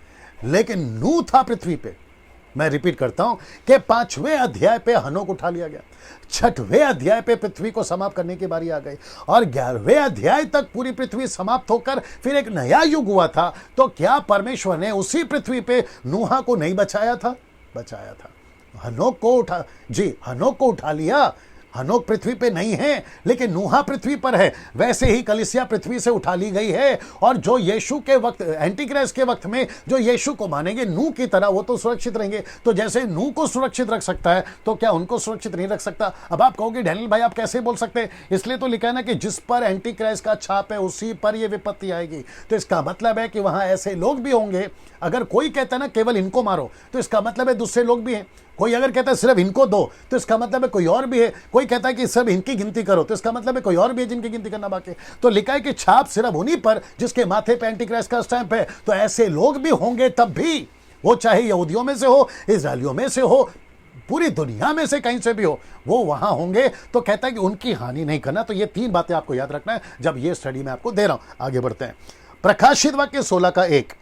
लेकिन नूह था पृथ्वी पे। मैं रिपीट करता हूं कि 5वें अध्याय पे हनोक उठा लिया गया, 6वें अध्याय पे पृथ्वी को समाप्त करने की बारी आ गई, और 11वें अध्याय तक पूरी पृथ्वी समाप्त होकर फिर एक नया युग हुआ था। तो क्या परमेश्वर ने उसी पृथ्वी पे नूहा को नहीं बचाया था? बचाया था। हनोक को उठा लिया। हनोक पृथ्वी पे नहीं है, लेकिन नूहा पृथ्वी पर है। वैसे ही कलीसिया पृथ्वी से उठा ली गई है, और जो यीशु के वक्त, एंटीक्राइस्ट के वक्त में जो यीशु को मानेंगे नूह की तरह, वो तो सुरक्षित रहेंगे। तो जैसे नूह को सुरक्षित रख सकता है, तो क्या उनको सुरक्षित नहीं रख सकता? अब आप कहोगे डैनियल भाई आप कैसे बोल सकते हैं? इसलिए तो लिखा है ना कि जिस पर एंटीक्राइस्ट का छाप है उसी पर यह विपत्ति आएगी। तो इसका मतलब है कि वहां ऐसे लोग भी होंगे। अगर कोई कहता है ना केवल इनको मारो, तो इसका मतलब है दूसरे लोग भी हैं। कोई अगर कहता है सिर्फ इनको दो, तो इसका मतलब है कोई और भी है। कोई कहता है कि सिर्फ इनकी गिनती करो, तो इसका मतलब है कोई और भी है जिनकी गिनती करना बाकी है। तो लिखा है कि छाप सिर्फ उन्हीं पर जिसके माथे पे एंटीक्राइस्ट का स्टैंप है। तो ऐसे लोग भी होंगे तब भी, वो चाहे यहूदियों में से हो, इजरायलियों में से हो, पूरी दुनिया में से कहीं से भी हो, वो वहां होंगे। तो कहता है कि उनकी हानि नहीं करना। तो ये 3 बातें आपको याद रखना है जब ये स्टडी मैं आपको दे रहा हूं। आगे बढ़ते हैं। प्रकाशित वाक्य 16:1।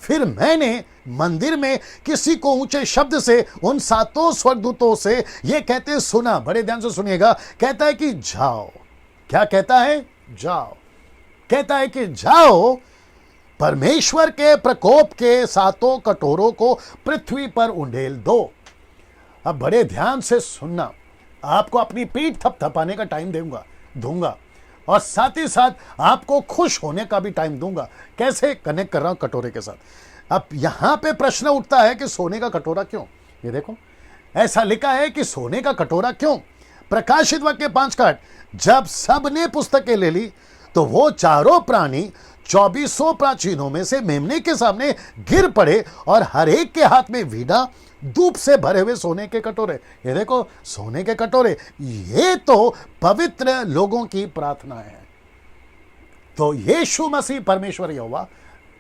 फिर मैंने मंदिर में किसी को ऊंचे शब्द से उन 7 स्वर्गदूतों से ये कहते सुना। बड़े ध्यान से सुनिएगा। कहता है कि जाओ। क्या कहता है? जाओ। कहता है कि जाओ, परमेश्वर के प्रकोप के 7 कटोरों को पृथ्वी पर उंडेल दो। अब बड़े ध्यान से सुनना, आपको अपनी पीठ थपथपाने का टाइम दूंगा, और साथ ही साथ आपको खुश होने का भी टाइम दूंगा। कैसे कनेक्ट कर रहा हूं कटोरे के साथ। अब यहां पे प्रश्न उठता है कि सोने का कटोरा क्यों? ये देखो, ऐसा लिखा है कि सोने का कटोरा क्यों? प्रकाशित वाक्य 5:8। जब सबने पुस्तकें ले ली तो वो चारों प्राणी 2400 प्राचीनों में से मेमने के सामने गिर पड़े, और हर एक के हाथ में वीणा, धूप से भरे हुए सोने के कटोरे। ये देखो, सोने के कटोरे, ये तो पवित्र लोगों की प्रार्थना है। तो यीशु मसीह परमेश्वर यहोवा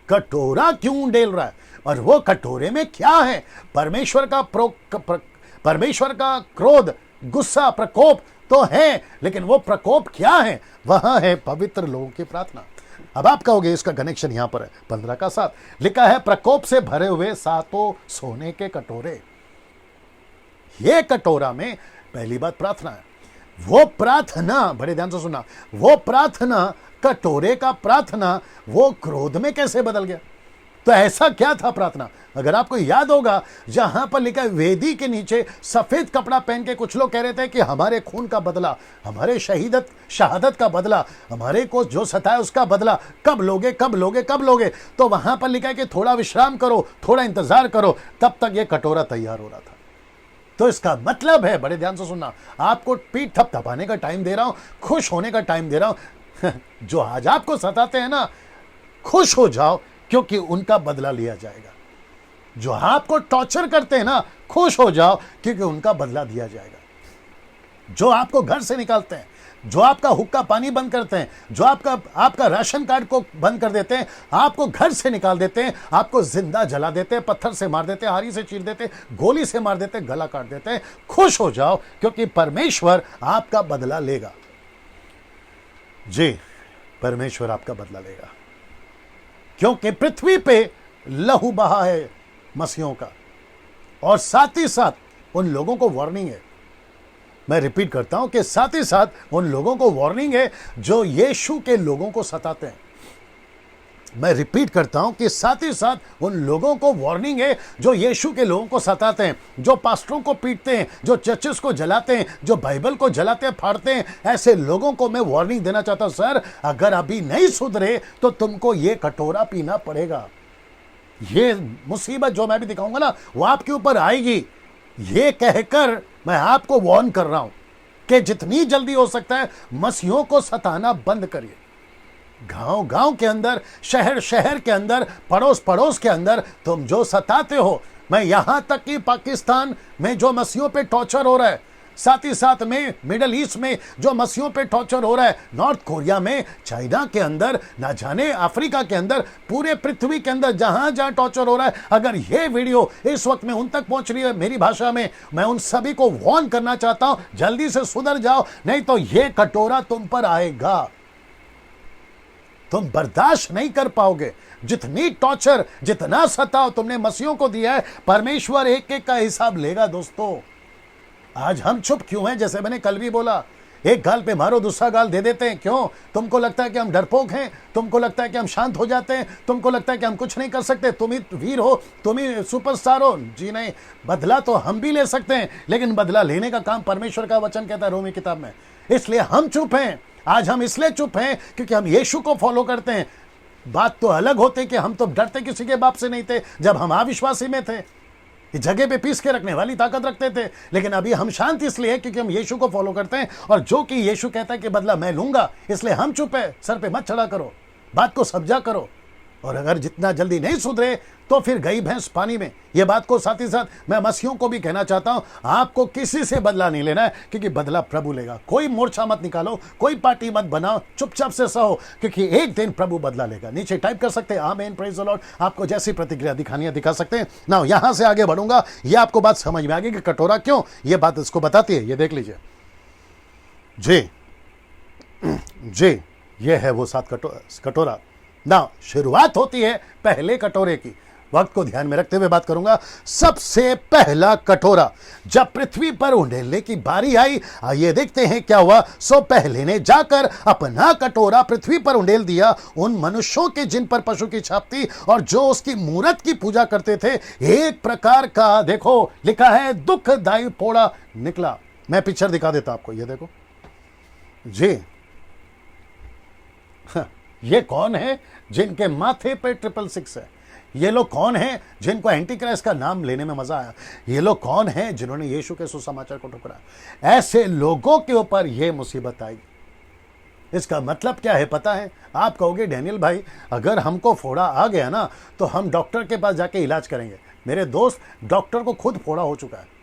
कटोरा क्यों उंडेल रहा है? और वो कटोरे में क्या है? परमेश्वर का क्रोध, गुस्सा, प्रकोप तो है, लेकिन वो प्रकोप क्या है? वह है पवित्र लोगों की प्रार्थना। अब आप कहोगे इसका कनेक्शन यहां पर है। 15:7 लिखा है प्रकोप से भरे हुए 7 सोने के कटोरे। ये कटोरा में पहली बात प्रार्थना है। वो प्रार्थना, बड़े ध्यान से सुना, वो प्रार्थना, कटोरे का प्रार्थना, वो क्रोध में कैसे बदल गया? तो ऐसा क्या था प्रार्थना? अगर आपको याद होगा, जहां पर लिखा है वेदी के नीचे सफेद कपड़ा पहन के कुछ लोग कह रहे थे कि हमारे खून का बदला, हमारे शहादत का बदला, हमारे को जो सताया उसका बदला कब लोगे, कब लोगे, कब लोगे। तो वहां पर लिखा है कि थोड़ा विश्राम करो, थोड़ा इंतजार करो। तब तक यह कटोरा तैयार हो रहा था। तो इसका मतलब है, बड़े ध्यान से सुनना, आपको पीठ थपथपाने का टाइम दे रहा हूं, खुश होने का टाइम दे रहा हूं। जो आज आपको सताते हैं ना, खुश हो जाओ, क्योंकि उनका बदला लिया जाएगा। जो आपको टॉर्चर करते हैं ना, खुश हो जाओ, क्योंकि उनका बदला दिया जाएगा। जो आपको घर से निकालते हैं, जो आपका हुक्का पानी बंद करते हैं, जो आपका राशन कार्ड को बंद कर देते हैं, आपको घर से निकाल देते हैं, आपको जिंदा जला देते हैं, पत्थर से मार देते हैं, हारी से चीर देते हैं, गोली से मार देते हैं, गला काट देते हैं, खुश हो जाओ, क्योंकि परमेश्वर आपका बदला लेगा। जी, परमेश्वर आपका बदला लेगा, क्योंकि पृथ्वी पे लहू बहा है मसीहों का। और साथ ही साथ उन लोगों को वार्निंग है, मैं रिपीट करता हूं कि साथ ही साथ उन लोगों को वार्निंग है जो यीशु के लोगों को सताते हैं। मैं रिपीट करता हूं कि साथ ही साथ उन लोगों को वार्निंग है जो यीशु के लोगों को सताते हैं, जो पास्टरों को पीटते हैं, जो चर्चेस को जलाते हैं, जो बाइबल को जलाते हैं, फाड़ते हैं। ऐसे लोगों को मैं वार्निंग देना चाहता हूं, सर अगर अभी नहीं सुधरे तो तुमको ये कटोरा पीना पड़ेगा। ये मुसीबत जो मैं भी दिखाऊंगा ना, वो आपके ऊपर आएगी। ये कहकर मैं आपको वार्न कर रहा हूं कि जितनी जल्दी हो सकता है मसीहों को सताना बंद करिए। गांव गांव के अंदर, शहर शहर के अंदर, पड़ोस पड़ोस के अंदर तुम जो सताते हो, मैं यहां तक कि पाकिस्तान में जो मसीहों पे टॉर्चर हो रहा है, साथ ही साथ में मिडल ईस्ट में जो मसीहों पे टॉर्चर हो रहा है, नॉर्थ कोरिया में, चाइना के अंदर, ना जाने अफ्रीका के अंदर, पूरे पृथ्वी के अंदर जहां जहां टॉर्चर हो रहा है, अगर ये वीडियो इस वक्त में उन तक पहुंच रही है मेरी भाषा में, मैं उन सभी को वार्न करना चाहता हूं, जल्दी से सुधर जाओ, नहीं तो ये कटोरा तुम पर आएगा। तुम बर्दाश्त नहीं कर पाओगे। जितनी टॉर्चर, जितना सताव तुमने मसीहों को दिया है, परमेश्वर एक एक का हिसाब लेगा। दोस्तों, आज हम चुप क्यों हैं? जैसे मैंने कल भी बोला, एक गाल पे मारो दूसरा गाल दे देते हैं। क्यों? तुमको लगता है कि हम डरपोक हैं, तुमको लगता है कि हम शांत हो जाते हैं, तुमको लगता है कि हम कुछ नहीं कर सकते, तुम ही वीर हो, तुम ही सुपरस्टार हो। जी नहीं, बदला तो हम भी ले सकते हैं, लेकिन बदला लेने का काम परमेश्वर का वचन कहता है रोमी किताब में। इसलिए हम चुप हैं। आज हम इसलिए चुप हैं क्योंकि हम यीशु को फॉलो करते हैं। बात तो अलग होती कि हम तो डरते किसी के बाप से नहीं थे जब हम अविश्वासी में थे, जगह पे पीस के रखने वाली ताकत रखते थे। लेकिन अभी हम शांत इसलिए हैं क्योंकि हम यीशु को फॉलो करते हैं, और जो कि यीशु कहता है कि बदला मैं लूंगा, इसलिए हम चुप है। सर पे मत चढ़ा करो, बात को समझा करो। और अगर जितना जल्दी नहीं सुधरे तो फिर गई भैंस पानी में। यह बात को साथ ही साथ मैं मसीहों को भी कहना चाहता हूं, आपको किसी से बदला नहीं लेना है, क्योंकि बदला प्रभु लेगा। कोई मोर्चा मत निकालो, कोई पार्टी मत बनाओ, चुपचाप से सहो, क्योंकि एक दिन प्रभु बदला लेगा। नीचे टाइप कर सकते हैं आमेन, प्रेज द लॉर्ड। आपको जैसी प्रतिक्रिया दिखानी है दिखा सकते हैं ना। यहां से आगे बढ़ूंगा, यह आपको बात समझ में आ गई कि कटोरा क्यों, यह बात इसको बताती है। ये देख लीजिए जी, जी ये है वो 7 कटोरा ना। शुरुआत होती है पहले कटोरे की। वक्त को ध्यान में रखते हुए बात करूंगा। सबसे पहला कटोरा जब पृथ्वी पर उंडेलने की बारी आई, आइए देखते हैं क्या हुआ। सो पहले ने जाकर अपना कटोरा पृथ्वी पर उंडेल दिया उन मनुष्यों के जिन पर पशु की छाप थी और जो उसकी मूरत की पूजा करते थे। एक प्रकार का, देखो लिखा है, दुखदाई फोड़ा निकला। मैं पिक्चर दिखा देता आपको, ये देखो जी। ये कौन है जिनके माथे पे 666 है? ये लोग कौन हैं जिनको एंटी क्राइस्ट का नाम लेने में मजा आया? ये लोग कौन हैं जिन्होंने यीशु के सुसमाचार को ठुकराया? ऐसे लोगों के ऊपर यह मुसीबत आएगी। इसका मतलब क्या है पता है? आप कहोगे डैनियल भाई, अगर हमको फोड़ा आ गया ना तो हम डॉक्टर के पास जाके इलाज करेंगे। मेरे दोस्त, डॉक्टर को खुद फोड़ा हो चुका है।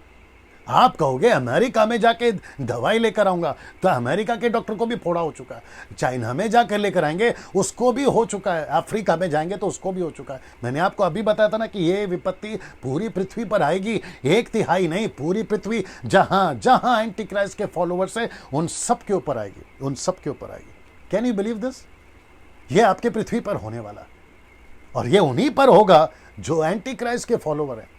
आप कहोगे अमेरिका में जाके दवाई लेकर आऊंगा, तो अमेरिका के डॉक्टर को भी फोड़ा हो चुका है। चाइना में जाकर लेकर आएंगे, उसको भी हो चुका है। अफ्रीका में जाएंगे तो उसको भी हो चुका है। मैंने आपको अभी बताया था ना कि ये विपत्ति पूरी पृथ्वी पर आएगी। 1/3 नहीं, पूरी पृथ्वी जहां जहां एंटी क्राइस्ट के फॉलोवर्स है उन सब के ऊपर आएगी, उन सब के ऊपर आएगी। Can you believe this? ये आपके पृथ्वी पर होने वाला, और ये उन्हीं पर होगा जो एंटी क्राइस्ट के फॉलोवर है।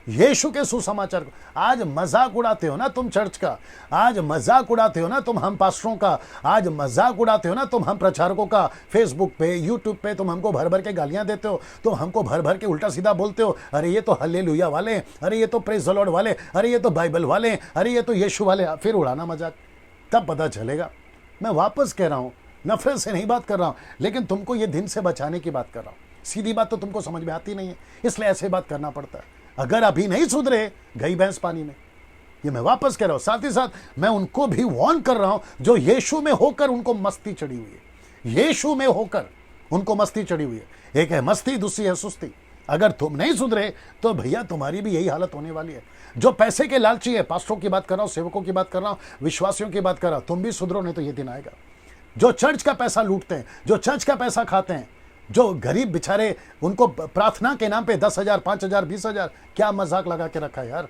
यीशु के सुसमाचार को आज मजाक उड़ाते हो ना तुम चर्च का, आज मजाक उड़ाते हो ना तुम हम पास्टरों का, आज मजाक उड़ाते हो ना तुम हम प्रचारकों का। फेसबुक पे, यूट्यूब पे तुम हमको भर भर के गालियां देते हो, तुम हमको भर भर के उल्टा सीधा बोलते हो। अरे ये तो हालेलुया वाले, अरे ये तो प्रेज द लॉर्ड वाले, अरे ये तो बाइबल वाले, अरे ये तो यीशु वाले। फिर उड़ाना मजाक, तब पता चलेगा। मैं वापस कह रहा हूं, नफरत से नहीं बात कर रहा हूं, लेकिन तुमको ये दिन से बचाने की बात कर रहा हूं। सीधी बात तो तुमको समझ में आती नहीं है, इसलिए ऐसे बात करना पड़ता है। अगर अभी नहीं सुधरे, गई भैंस पानी में। ये मैं वापस कह रहा हूं। साथ ही साथ मैं उनको भी वार्न कर रहा हूं जो यीशु में होकर उनको मस्ती चढ़ी हुई है। यीशु में होकर उनको मस्ती चढ़ी हुई है। एक है मस्ती, दूसरी है सुस्ती। अगर तुम नहीं सुधरे तो भैया तुम्हारी भी यही हालत होने वाली है। जो पैसे के लालची है, पास्टरों की बात कर रहा हूं, सेवकों की बात कर रहा हूं, विश्वासियों की बात कर रहा हूं, तुम भी सुधरो, नहीं तो ये दिन आएगा। जो चर्च का पैसा लूटते हैं, जो चर्च का पैसा खाते हैं, जो गरीब बेचारे, उनको प्रार्थना के नाम पे 10,000, 5,000, 20,000, क्या मजाक लगा के रखा है यार।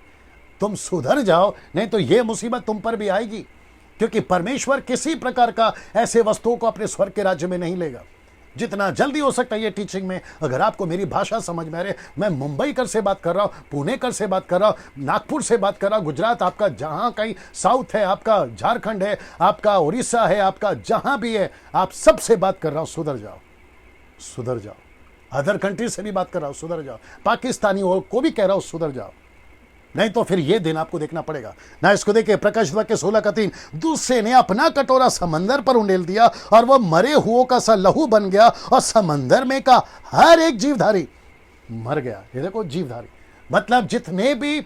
तुम सुधर जाओ, नहीं तो ये मुसीबत तुम पर भी आएगी। क्योंकि परमेश्वर किसी प्रकार का ऐसे वस्तुओं को अपने स्वर्ग के राज्य में नहीं लेगा। जितना जल्दी हो सकता है ये टीचिंग में, अगर आपको मेरी भाषा समझ में आ रही है, मैं मुंबई कर से बात कर रहा हूं, पुणे कर से बात कर रहा हूं, नागपुर से बात कर रहा हूं, गुजरात आपका जहां कहीं, साउथ है आपका, झारखंड है आपका, उड़ीसा है आपका, जहां भी है, आप सबसे बात कर रहा हूं, सुधर जाओ, सुधर जाओ। अदर कंट्री से भी बात कर रहा हूं, सुधर जाओ। पाकिस्तानियों को भी कह रहा हूं, सुधर जाओ, नहीं तो फिर ये दिन आपको देखना पड़ेगा ना। इसको देखिए, प्रकाशित वाक्य 16:3, दूसरे ने अपना कटोरा समंदर पर उंडेल दिया और वह मरे हुओं का सा लहू बन गया और समंदर में का हर एक जीवधारी मर गया। ये देखो, जीवधारी मतलब जितने भी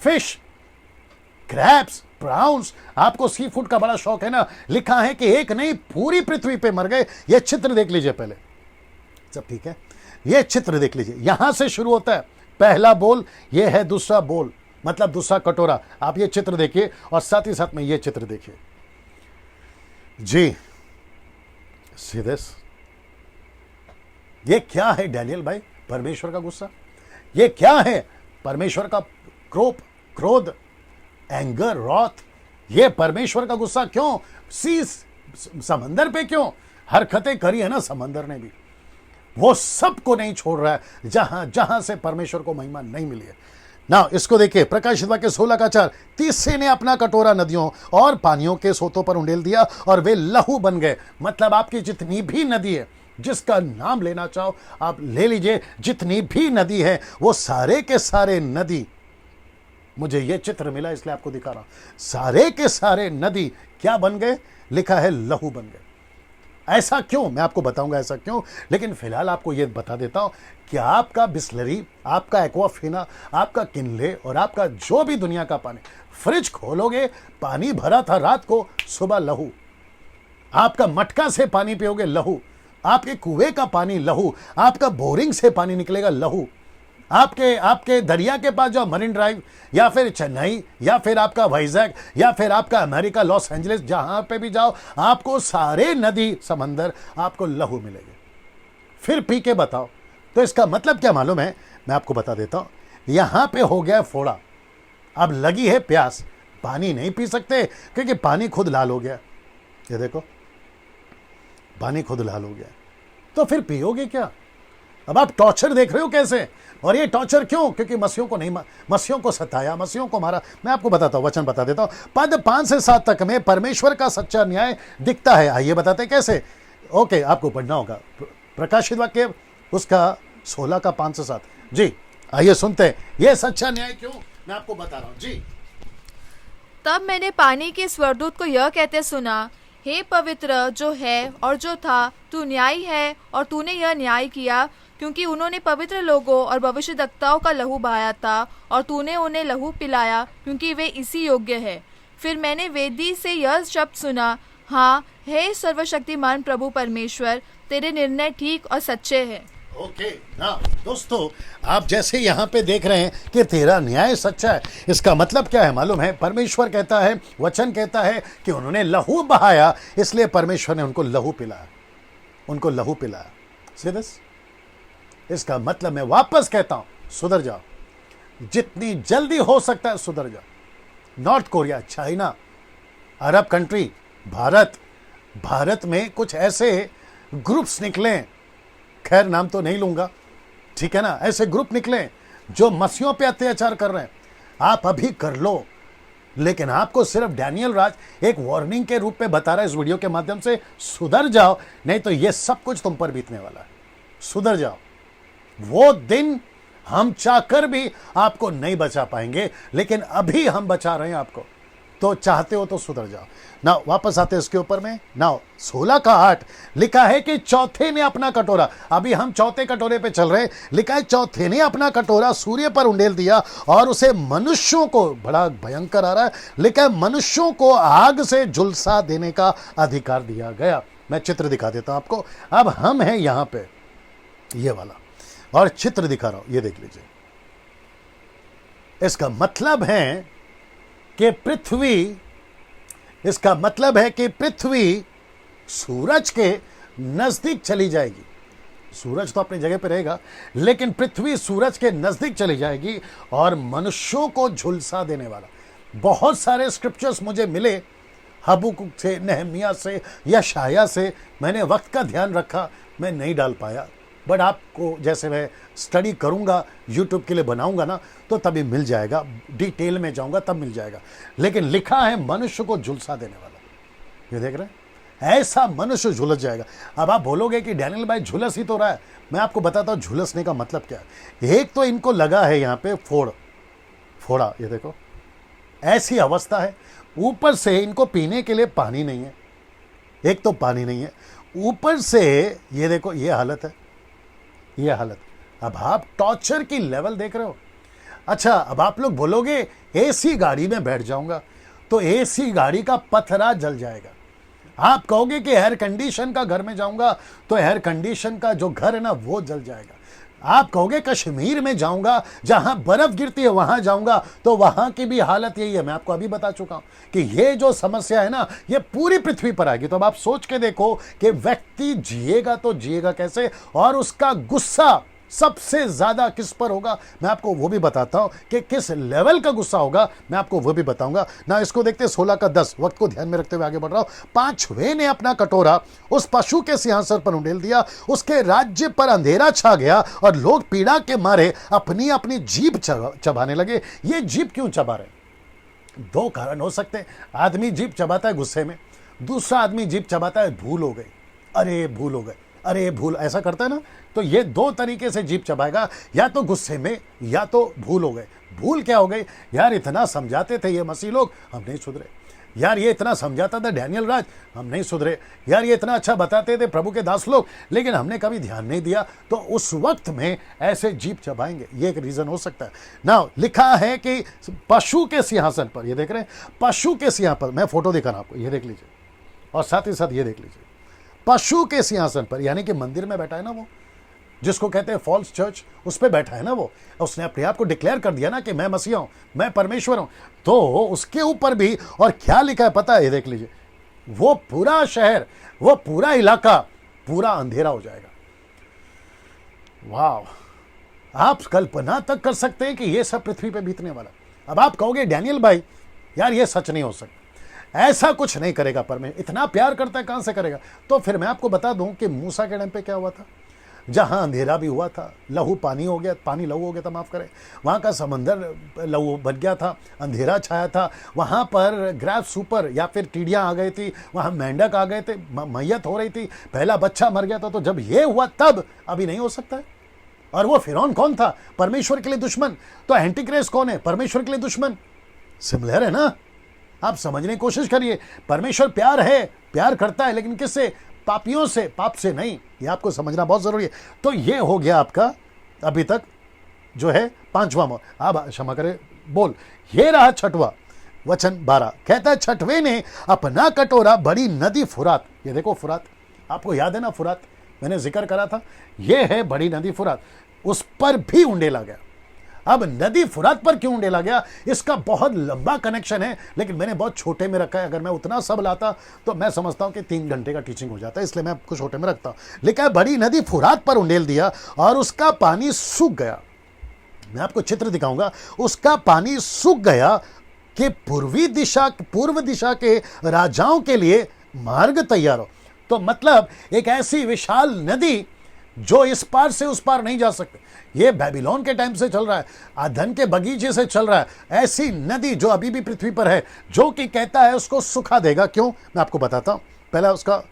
फिश, क्रैब्स, प्राउंस, आपको सी फूड का बड़ा शौक है ना, लिखा है कि एक नहीं पूरी पृथ्वी पे मर गए। ये चित्र देख लीजिए पहले, सब ठीक है। ये चित्र देख लीजिए, यहां से शुरू होता है पहला बोल, ये है दूसरा बोल, मतलब दूसरा कटोरा। आप ये चित्र देखिए और साथ ही साथ में ये चित्र देखिए जी। सीधे ये क्या है डैनियल भाई? परमेश्वर का गुस्सा। ये क्या है? परमेश्वर का क्रोध, एंगर, रॉथ। ये परमेश्वर का गुस्सा क्यों? समंदर पे क्यों? हरकतें करी है ना समंदर ने भी, वो सबको नहीं छोड़ रहा है जहां जहां से परमेश्वर को महिमा नहीं मिली है ना। इसको देखिए, प्रकाशित वाक्य 16:4, तीसरे ने अपना कटोरा नदियों और पानियों के सोतों पर उंडेल दिया और वे लहू बन गए। मतलब आपकी जितनी भी नदी है, जिसका नाम लेना चाहो आप ले लीजिए, जितनी भी नदी है वो सारे के सारे नदी, मुझे ये चित्र मिला इसलिए आपको दिखा रहा हूं, सारे के सारे नदी क्या बन गए? लिखा है लहू बन गए। ऐसा क्यों? मैं आपको बताऊंगा ऐसा क्यों, लेकिन फिलहाल आपको यह बता देता हूं कि आपका बिस्लरी, आपका एक्वाफिना, आपका किनले और आपका जो भी दुनिया का पानी, फ्रिज खोलोगे पानी भरा था रात को, सुबह लहू। आपका मटका से पानी पियोगे लहू, आपके कुएं का पानी लहू, आपका बोरिंग से पानी निकलेगा लहू। आपके दरिया के पास जाओ, मरीन ड्राइव या फिर चेन्नई या फिर आपका वाइजैक या फिर आपका अमेरिका लॉस एंजलिस, जहां पे भी जाओ आपको सारे नदी समंदर आपको लहू मिलेंगे। फिर पी के बताओ। तो इसका मतलब क्या मालूम है? मैं आपको बता देता हूं। यहां पे हो गया फोड़ा, अब लगी है प्यास, पानी नहीं पी सकते क्योंकि पानी खुद लाल हो गया। ये देखो, पानी खुद लाल हो गया, तो फिर पियोगे क्या? अब आप टॉर्चर देख रहे हो कैसे, और ये टॉर्चर क्यों? क्योंकि मसीहों को नहीं, मसीहों को सताया, मसीहों को मारा। मैं आपको बताता हूं, वचन बता देता हूं। पद 5 से 7 तक में परमेश्वर का सच्चा न्याय दिखता है। आइए बताते हैं कैसे। ओके, आपको पढ़ना होगा प्रकाशित वाक्य उसका 16 का 5 से 7। जी आइए सुनते हैं ये सच्चा न्याय क्यों, मैं आपको बता रहा हूं जी। तब मैंने पानी के स्वरदूत को यह कहते सुना, हे पवित्र जो है और जो था, तू न्यायी है और तूने यह न्याय किया, क्योंकि उन्होंने पवित्र लोगों और भविष्यद्वक्ताओं का लहू बहाया था और तूने उन्हें लहू पिलाया, क्योंकि वे इसी योग्य है। फिर मैंने वेदी से यह शब्द सुना, हाँ, हे सर्वशक्तिमान प्रभु परमेश्वर, तेरे निर्णय ठीक और सच्चे हैं। ओके ना दोस्तों, आप जैसे यहाँ पे देख रहे हैं कि तेरा न्याय सच्चा है, इसका मतलब क्या है मालूम है? परमेश्वर कहता है, वचन कहता है कि उन्होंने लहू बहाया, इसलिए परमेश्वर ने उनको लहू पिलाया, उनको लहू पिलाया। सीधे इसका मतलब मैं वापस कहता हूं, सुधर जाओ, जितनी जल्दी हो सकता है सुधर जाओ। North Korea, China, Arab country, Bharat में कुछ ऐसे ग्रुप्स निकले, खैर नाम तो नहीं लूंगा, ठीक है ना, ऐसे ग्रुप निकले जो मसीहों पे अत्याचार कर रहे हैं, आप अभी कर लो। लेकिन आपको सिर्फ डैनियल राज एक वार्निंग के रूप में बता रहा है इस वीडियो के माध्यम से, सुधर जाओ, नहीं तो ये सब कुछ तुम पर बीतने वाला है। सुधर जाओ। वो दिन हम चाहकर भी आपको नहीं बचा पाएंगे, लेकिन अभी हम बचा रहे हैं आपको। तो चाहते हो तो सुधर जाओ ना। वापस आते हैं इसके ऊपर में ना। 16:8 लिखा है कि चौथे ने अपना कटोरा, अभी हम चौथे कटोरे पे चल रहे हैं। लिखा है चौथे ने अपना कटोरा सूर्य पर उंडेल दिया और उसे मनुष्यों को, बड़ा भयंकर आ रहा है, लिखा है मनुष्यों को आग से झुलसा देने का अधिकार दिया गया। मैं चित्र दिखा देता हूं आपको। अब हम हैं यहां पे, ये वाला, और चित्र दिखा रहा हूं, ये देख लीजिए। इसका मतलब है कि पृथ्वी सूरज के नजदीक चली जाएगी। सूरज तो अपनी जगह पे रहेगा, लेकिन पृथ्वी सूरज के नजदीक चली जाएगी और मनुष्यों को झुलसा देने वाला। बहुत सारे स्क्रिप्चर्स मुझे मिले, हबक्कुक से, नहमिया से, यशाया से। मैंने वक्त का ध्यान रखा, मैं नहीं डाल पाया, बट आपको जैसे मैं स्टडी करूंगा, यूट्यूब के लिए बनाऊंगा ना, तो तभी मिल जाएगा। डिटेल में जाऊंगा तब मिल जाएगा। लेकिन लिखा है मनुष्य को झुलसा देने वाला। ये देख रहे हैं, ऐसा मनुष्य झुलस जाएगा। अब आप बोलोगे कि डैनियल भाई झुलस ही तो रहा है। मैं आपको बताता हूं झुलसने का मतलब क्या है। एक तो इनको लगा है यहाँ पे फोड़ा, ये देखो ऐसी अवस्था है। ऊपर से इनको पीने के लिए पानी नहीं है, एक तो पानी नहीं है, ऊपर से ये देखो ये हालत है, ये हालत। अब आप टॉर्चर की लेवल देख रहे हो। अच्छा, अब आप लोग बोलोगे एसी गाड़ी में बैठ जाऊंगा, तो एसी गाड़ी का पथरा जल जाएगा। आप कहोगे कि एयर कंडीशन का घर में जाऊंगा, तो एयर कंडीशन का जो घर है ना वो जल जाएगा। आप कहोगे कश्मीर में जाऊंगा, जहां बर्फ गिरती है वहां जाऊंगा, तो वहां की भी हालत यही है। मैं आपको अभी बता चुका हूं कि ये जो समस्या है ना, ये पूरी पृथ्वी पर आएगी। तो अब आप सोच के देखो कि व्यक्ति जिएगा तो जिएगा कैसे, और उसका गुस्सा सबसे ज्यादा किस पर होगा। मैं आपको वो भी बताता हूं कि किस लेवल का गुस्सा होगा, मैं आपको वो भी बताऊंगा ना। इसको देखते 16:10, वक्त को ध्यान में रखते हुए आगे बढ़ रहा हूं। 5वें ने अपना कटोरा उस पशु के सिंहासन पर उंडेल दिया, उसके राज्य पर अंधेरा छा गया और लोग पीड़ा के मारे अपनी अपनी जीभ चबाने लगे। ये जीभ क्यों चबा रहे? 2 कारण हो सकते हैं। आदमी जीभ चबाता है गुस्से में, दूसरा आदमी जीभ चबाता है भूल हो गई, अरे भूल हो गई, अरे भूल, ऐसा करता है ना। तो ये 2 तरीके से जीभ चबाएगा, या तो गुस्से में या तो भूल हो गए। भूल क्या हो गई? यार इतना समझाते थे ये मसीह लोग, हम नहीं सुधरे। यार ये इतना समझाता था डैनियल राज, हम नहीं सुधरे। यार ये इतना अच्छा बताते थे प्रभु के दास लोग, लेकिन हमने कभी ध्यान नहीं दिया। तो उस वक्त में ऐसे जीभ चबाएंगे, ये एक रीजन हो सकता है ना। लिखा है कि पशु के सिंहासन पर, ये देख रहे हैं पशु के सिंहासन पर, मैं फोटो दिखा रहा हूं आपको, ये देख लीजिए, और साथ ही साथ ये देख लीजिए। पशु के सिंहासन पर, यानी कि मंदिर में बैठा है ना वो, जिसको कहते हैं फॉल्स चर्च, उस पर बैठा है ना वो। उसने अपने आप को डिक्लेयर कर दिया ना कि मैं मसीहा हूं, मैं परमेश्वर हूं। तो उसके ऊपर भी, और क्या लिखा है पता है, ये देख लीजिए, वो पूरा शहर, वो पूरा इलाका पूरा अंधेरा हो जाएगा। वाह, आप कल्पना तक कर सकते हैं कि ये सब पृथ्वी पे बीतने वाला। अब आप कहोगे डैनियल भाई यार ये सच नहीं हो सकता, ऐसा कुछ नहीं करेगा परमेश्वर, इतना प्यार करता है कहां से करेगा। तो फिर मैं आपको बता दूं कि मूसा के टाइम पे क्या हुआ था, जहां अंधेरा भी हुआ था, लहू पानी हो गया, पानी लहू हो गया था, माफ करें, वहां का समंदर लहू बन गया था, अंधेरा छाया था, वहां पर ग्राफ सुपर या फिर टीडियां आ गई थी, वहां मेंढक आ गए थे, मैयत हो रही थी, पहला बच्चा मर गया था। तो जब ये हुआ तब, अभी नहीं हो सकता है। और वो फिरौन कौन था? परमेश्वर के लिए दुश्मन। तो एंटीक्राइस्ट कौन है? परमेश्वर के लिए दुश्मन। सिमिलर है ना, आप समझने की कोशिश करिए। परमेश्वर प्यार है, प्यार करता है, लेकिन किससे? पापियों से, पाप से नहीं। ये आपको समझना बहुत जरूरी है। तो ये हो गया आपका अभी तक जो है 5वां मोड़। अब क्षमा करें, बोल, ये रहा 6वां वचन 12, कहता है 6वें ने अपना कटोरा बड़ी नदी फुरात, ये देखो फुरात, आपको याद है ना फुरात, मैंने जिक्र करा था, ये है बड़ी नदी फुरात, उस पर भी उंडेला गया। अब नदी फुरात पर क्यों उंडेला गया, इसका बहुत लंबा कनेक्शन है, लेकिन मैंने बहुत छोटे में रखा है। अगर मैं उतना सब लाता तो मैं समझता हूं कि 3 घंटे का टीचिंग हो जाता है, इसलिए मैं कुछ छोटे में रखता हूं। लिखा है बड़ी नदी फुरात पर उंडेल दिया और उसका पानी सूख गया। मैं आपको चित्र दिखाऊंगा, उसका पानी सूख गया कि पूर्व दिशा के राजाओं के लिए मार्ग तैयार हो। तो मतलब एक ऐसी विशाल नदी जो इस पार से उस पार नहीं जा सकते। ये बेबीलोन के टाइम से चल रहा है, अदन के बगीचे से चल रहा है। ऐसी नदी जो अभी भी पृथ्वी पर है, जो कि कहता है उसको सुखा देगा। क्यों, मैं आपको बताता हूं। पहला उसका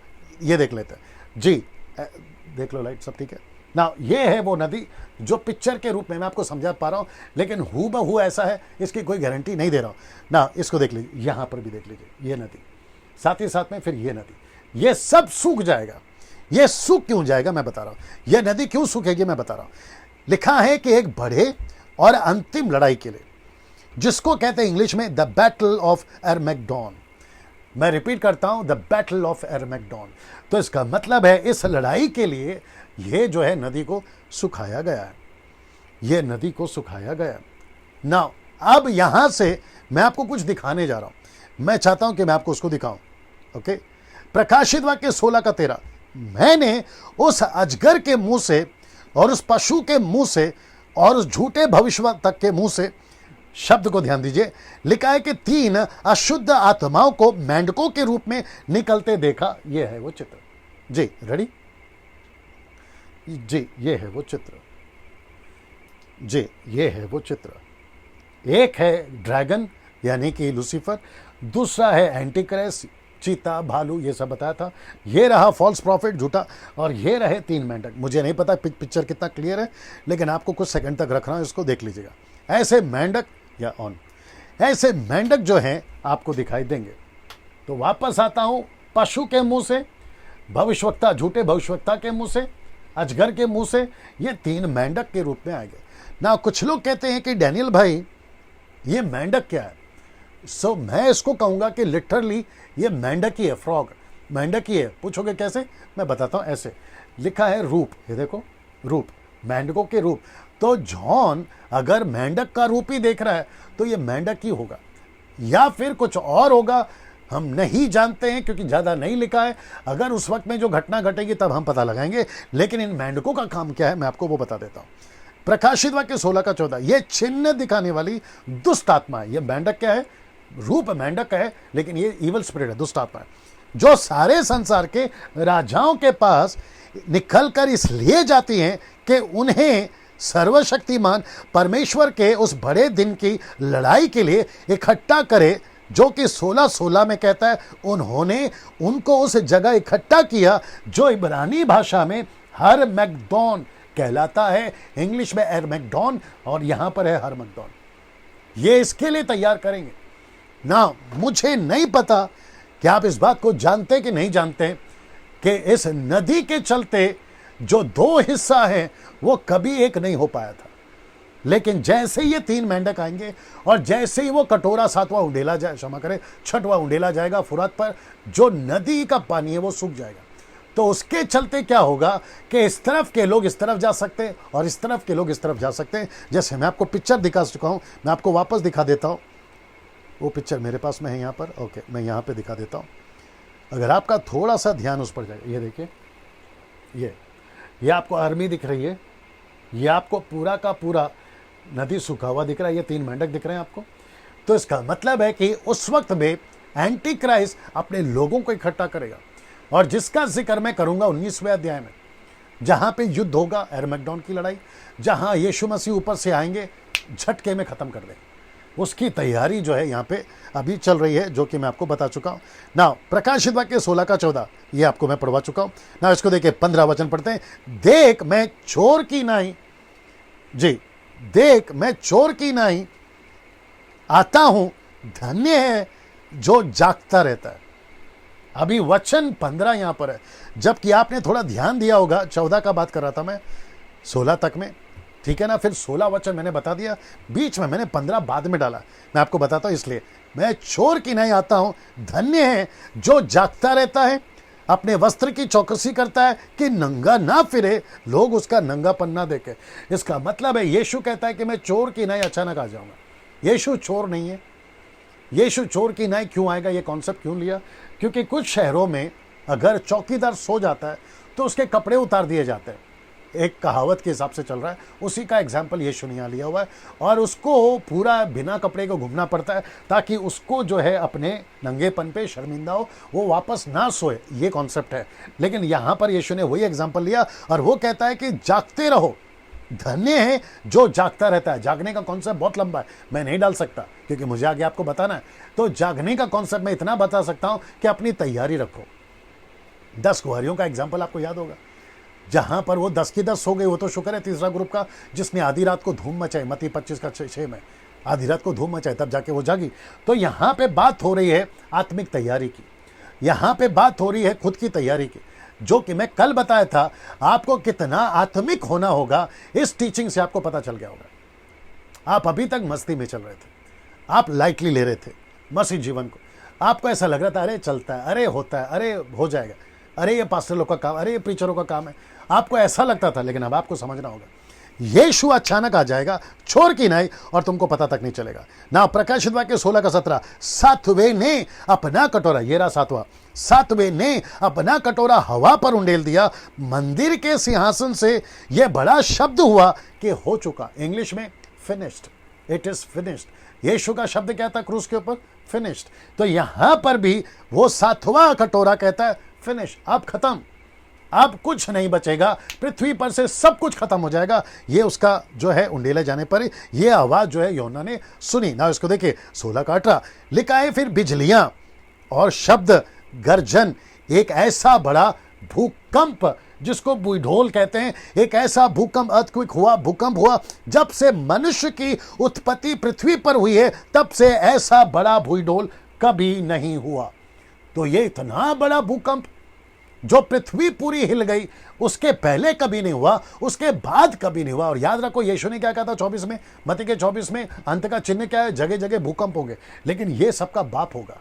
ये देख लेते हैं जी। देख लो लाइट, सब ठीक है ना। ये है वो नदी जो पिक्चर के रूप में मैं आपको समझा पा रहा हूं, लेकिन हूबहू ऐसा है इसकी कोई गारंटी नहीं दे रहा हूं ना। इसको देख लीजिए, यहां पर भी देख लीजिए, ये नदी, साथ ही साथ में फिर ये नदी, ये सब सूख जाएगा। ये सूख क्यों जाएगा मैं बता रहा हूं। ये नदी क्यों सूखेगी मैं बता रहा हूं। लिखा है कि एक बड़े और अंतिम लड़ाई के लिए, जिसको कहते हैं इंग्लिश में द बैटल ऑफ एरमेगडोन। मैं रिपीट करता हूं, द बैटल ऑफ एरमेगडोन। तो इसका मतलब है इस लड़ाई के लिए ये जो है नदी को सुखाया गया है। ये नदी को सुखाया गया ना। अब यहां से मैं आपको कुछ दिखाने जा रहा हूं। मैं चाहता हूं कि मैं आपको उसको दिखाऊं। ओके, प्रकाशित वाक्य 16:13। मैंने उस अजगर के मुंह से और उस पशु के मुंह से और उस झूठे भविष्यवक्ता के मुंह से, शब्द को ध्यान दीजिए, लिखा है कि 3 अशुद्ध आत्माओं को मेंढकों के रूप में निकलते देखा। यह है वो चित्र जी। रेडी जी, ये है वो चित्र जी। ये है वो चित्र। एक है ड्रैगन यानी कि लूसीफर, दूसरा है एंटीक्राइस्ट, चीता, भालू, ये सब बताया था। ये रहा फॉल्स प्रॉफिट, झूठा, और ये रहे 3 मेंढक। मुझे नहीं पता पिक्चर कितना क्लियर है, लेकिन आपको कुछ सेकंड तक रख रहा हूं, इसको देख लीजिएगा। ऐसे मेंढक या ऑन, ऐसे मेंढक जो हैं आपको दिखाई देंगे। तो वापस आता हूं, पशु के मुंह से, भविष्यवक्ता, झूठे भविष्यवक्ता के मुंह से, अजगर के मुंह से, ये 3 मेंढक के रूप में आएंगे ना। कुछ लोग कहते हैं कि डैनियल भाई ये मेंढक क्या है। सो मैं इसको कहूंगा कि लिटरली ये मेंढक ही है, फ्रॉग मेंढक ही है। पूछोगे कैसे, मैं बताता हूं। ऐसे लिखा है रूप, ये देखो रूप, मेंढकों के रूप। तो जॉन अगर मेंढक का रूप ही देख रहा है तो ये मेंढक ही होगा, या फिर कुछ और होगा, हम नहीं जानते हैं क्योंकि ज्यादा नहीं लिखा है। अगर उस वक्त में जो घटना घटेगी तब हम पता लगाएंगे, लेकिन इन मेंढकों का काम क्या है मैं आपको वो बता देता हूं। प्रकाशित वाक्य 16:14, ये चिन्ह दिखाने वाली दुष्ट आत्मा है। ये मेंढक क्या है, रूप मेंढक का है, लेकिन ये इवल स्पिरिट है, दुष्ट आत्मा है, जो सारे संसार के राजाओं के पास निकलकर इसलिए जाती हैं कि उन्हें सर्वशक्तिमान परमेश्वर के उस बड़े दिन की लड़ाई के लिए इकट्ठा करे, जो कि 16:16 में कहता है उन्होंने उनको उस जगह इकट्ठा किया जो इब्रानी भाषा में हरमगदोन कहलाता है, इंग्लिश में एरमेगडोन, और यहां पर है हरमगदोन। ये इसके लिए तैयार करेंगे ना। मुझे नहीं पता कि आप इस बात को जानते कि नहीं जानते कि इस नदी के चलते जो 2 हिस्सा है वो कभी एक नहीं हो पाया था, लेकिन जैसे ये 3 मेंढक आएंगे और जैसे ही वो कटोरा 7वां उंडेला जाए, क्षमा करें 6वां उंडेला जाएगा फुरात पर, जो नदी का पानी है वो सूख जाएगा। तो उसके चलते क्या होगा कि इस तरफ के लोग इस तरफ जा सकते हैं और इस तरफ के लोग इस तरफ जा सकते हैं। जैसे मैं आपको पिक्चर दिखा चुका हूं, मैं आपको वापस दिखा देता हूं। वो पिक्चर मेरे पास में है यहाँ पर। ओके, मैं यहाँ पे दिखा देता हूँ। अगर आपका थोड़ा सा ध्यान उस पर जाएगा, ये देखिए, ये आपको आर्मी दिख रही है, ये आपको पूरा का पूरा नदी सूखा हुआ दिख रहा है, ये 3 मेंढक दिख रहे हैं आपको। तो इसका मतलब है कि उस वक्त में एंटी क्राइस्ट अपने लोगों को इकट्ठा करेगा, और जिसका जिक्र मैं करूंगा 19वें अध्याय में, जहां पे युद्ध होगा, एरमेगडोन की लड़ाई, जहां यीशु मसीह ऊपर से आएंगे, झटके में खत्म कर देंगे। उसकी तैयारी जो है यहाँ पे अभी चल रही है, जो कि मैं आपको बता चुका हूं ना। प्रकाशित वाक्य 16:14 ये आपको मैं पढ़वा चुका हूं ना। इसको देखिए, 15 वचन पढ़ते हैं। देख मैं चोर की नाई, जी, देख मैं चोर की नाई आता हूं, धन्य है जो जागता रहता है। अभी वचन 15 यहां पर है, जबकि आपने थोड़ा ध्यान दिया होगा, 14 का बात कर रहा था मैं, 16 तक में, ठीक है ना। फिर 16 वचन मैंने बता दिया, बीच में मैंने 15 बाद में डाला। मैं आपको बताता हूं, इसलिए मैं चोर की नहीं आता हूं, धन्य है जो जागता रहता है, अपने वस्त्र की चौकसी करता है कि नंगा ना फिरे, लोग उसका नंगापन ना देखे। इसका मतलब है यीशु कहता है कि मैं चोर की नहीं अचानक आ जाऊंगा। यीशु चोर नहीं है। यीशु चोर की नहीं क्यों आएगा, ये कॉन्सेप्ट क्यों लिया? क्योंकि कुछ शहरों में अगर चौकीदार सो जाता है तो उसके कपड़े उतार दिए जाते हैं। एक कहावत के हिसाब से चल रहा है, उसी का एग्जाम्पल यीशु ने यहाँ लिया हुआ है और उसको पूरा बिना कपड़े को घूमना पड़ता है ताकि उसको जो है अपने नंगेपन पे शर्मिंदा हो, वो वापस ना सोए, ये कॉन्सेप्ट है। लेकिन यहाँ पर यीशु ने वही एग्जाम्पल लिया और वो कहता है कि जागते रहो, धन्य है जो जागता रहता है। जागने का कॉन्सेप्ट बहुत लंबा है, मैं नहीं डाल सकता क्योंकि मुझे आगे आपको बताना है। तो जागने का कॉन्सेप्ट मैं इतना बता सकता हूं कि अपनी तैयारी रखो। 10 कुंवारियों का एग्जाम्पल आपको याद होगा, जहां पर वो 10 की 10 हो गई, वो तो शुक्र है तीसरा ग्रुप का जिसने आधी रात को धूम मचाई, मत्ती 25 का 6 में आधी रात को धूम मचाई, तब जाके वो जागी। तो यहां पे बात हो रही है आत्मिक तैयारी की, यहां पे बात हो रही है खुद की तैयारी की, जो कि मैं कल बताया था। आपको कितना आत्मिक होना होगा इस टीचिंग से आपको पता चल गया होगा। आप अभी तक मस्ती में चल रहे थे, आप लाइटली ले रहे थे मसीह जीवन को, आपको ऐसा लग रहा था अरे चलता है, अरे होता है, अरे हो जाएगा, अरे ये पास्टर लोग का काम, अरे ये प्रीचरों का काम है, आपको ऐसा लगता था। लेकिन अब आपको समझना होगा यीशु अचानक आ जाएगा, छोर की नहीं, और तुमको पता तक नहीं चलेगा ना। प्रकाशित वाक्य 16 का 17, सातवें ने अपना कटोरा, ये रहा सातवां, सातवें ने अपना कटोरा हवा पर उंडेल दिया, मंदिर के सिंहासन से यह बड़ा शब्द हुआ कि हो चुका। इंग्लिश में फिनिश्ड, इट इज फिनिश्ड। यीशु का शब्द क्या था क्रूस के ऊपर? फिनिश्ड। तो यहां पर भी वो सातवां कटोरा कहता है फिनिश, अब खत्म, अब कुछ नहीं बचेगा, पृथ्वी पर से सब कुछ खत्म हो जाएगा। ये उसका जो है उंडेले जाने पर ये आवाज जो है यूहन्ना ने सुनी ना। इसको देखिए 16 का 18 लिखा है, फिर बिजलियां और शब्द, गर्जन, एक ऐसा बड़ा भूकंप जिसको बुईढोल कहते हैं, एक ऐसा भूकंप, अर्थक्वेक हुआ, भूकंप हुआ। जब से मनुष्य की उत्पत्ति पृथ्वी पर हुई है तब से ऐसा बड़ा बुईढोल कभी नहीं हुआ। तो ये इतना बड़ा भूकंप जो पृथ्वी पूरी हिल गई, उसके पहले कभी नहीं हुआ, उसके बाद कभी नहीं हुआ। और याद रखो यीशु ने क्या कहा था 24 में, मत्ती के 24 में, अंत का चिन्ह क्या है? जगह जगह भूकंप होंगे, लेकिन ये सबका बाप होगा,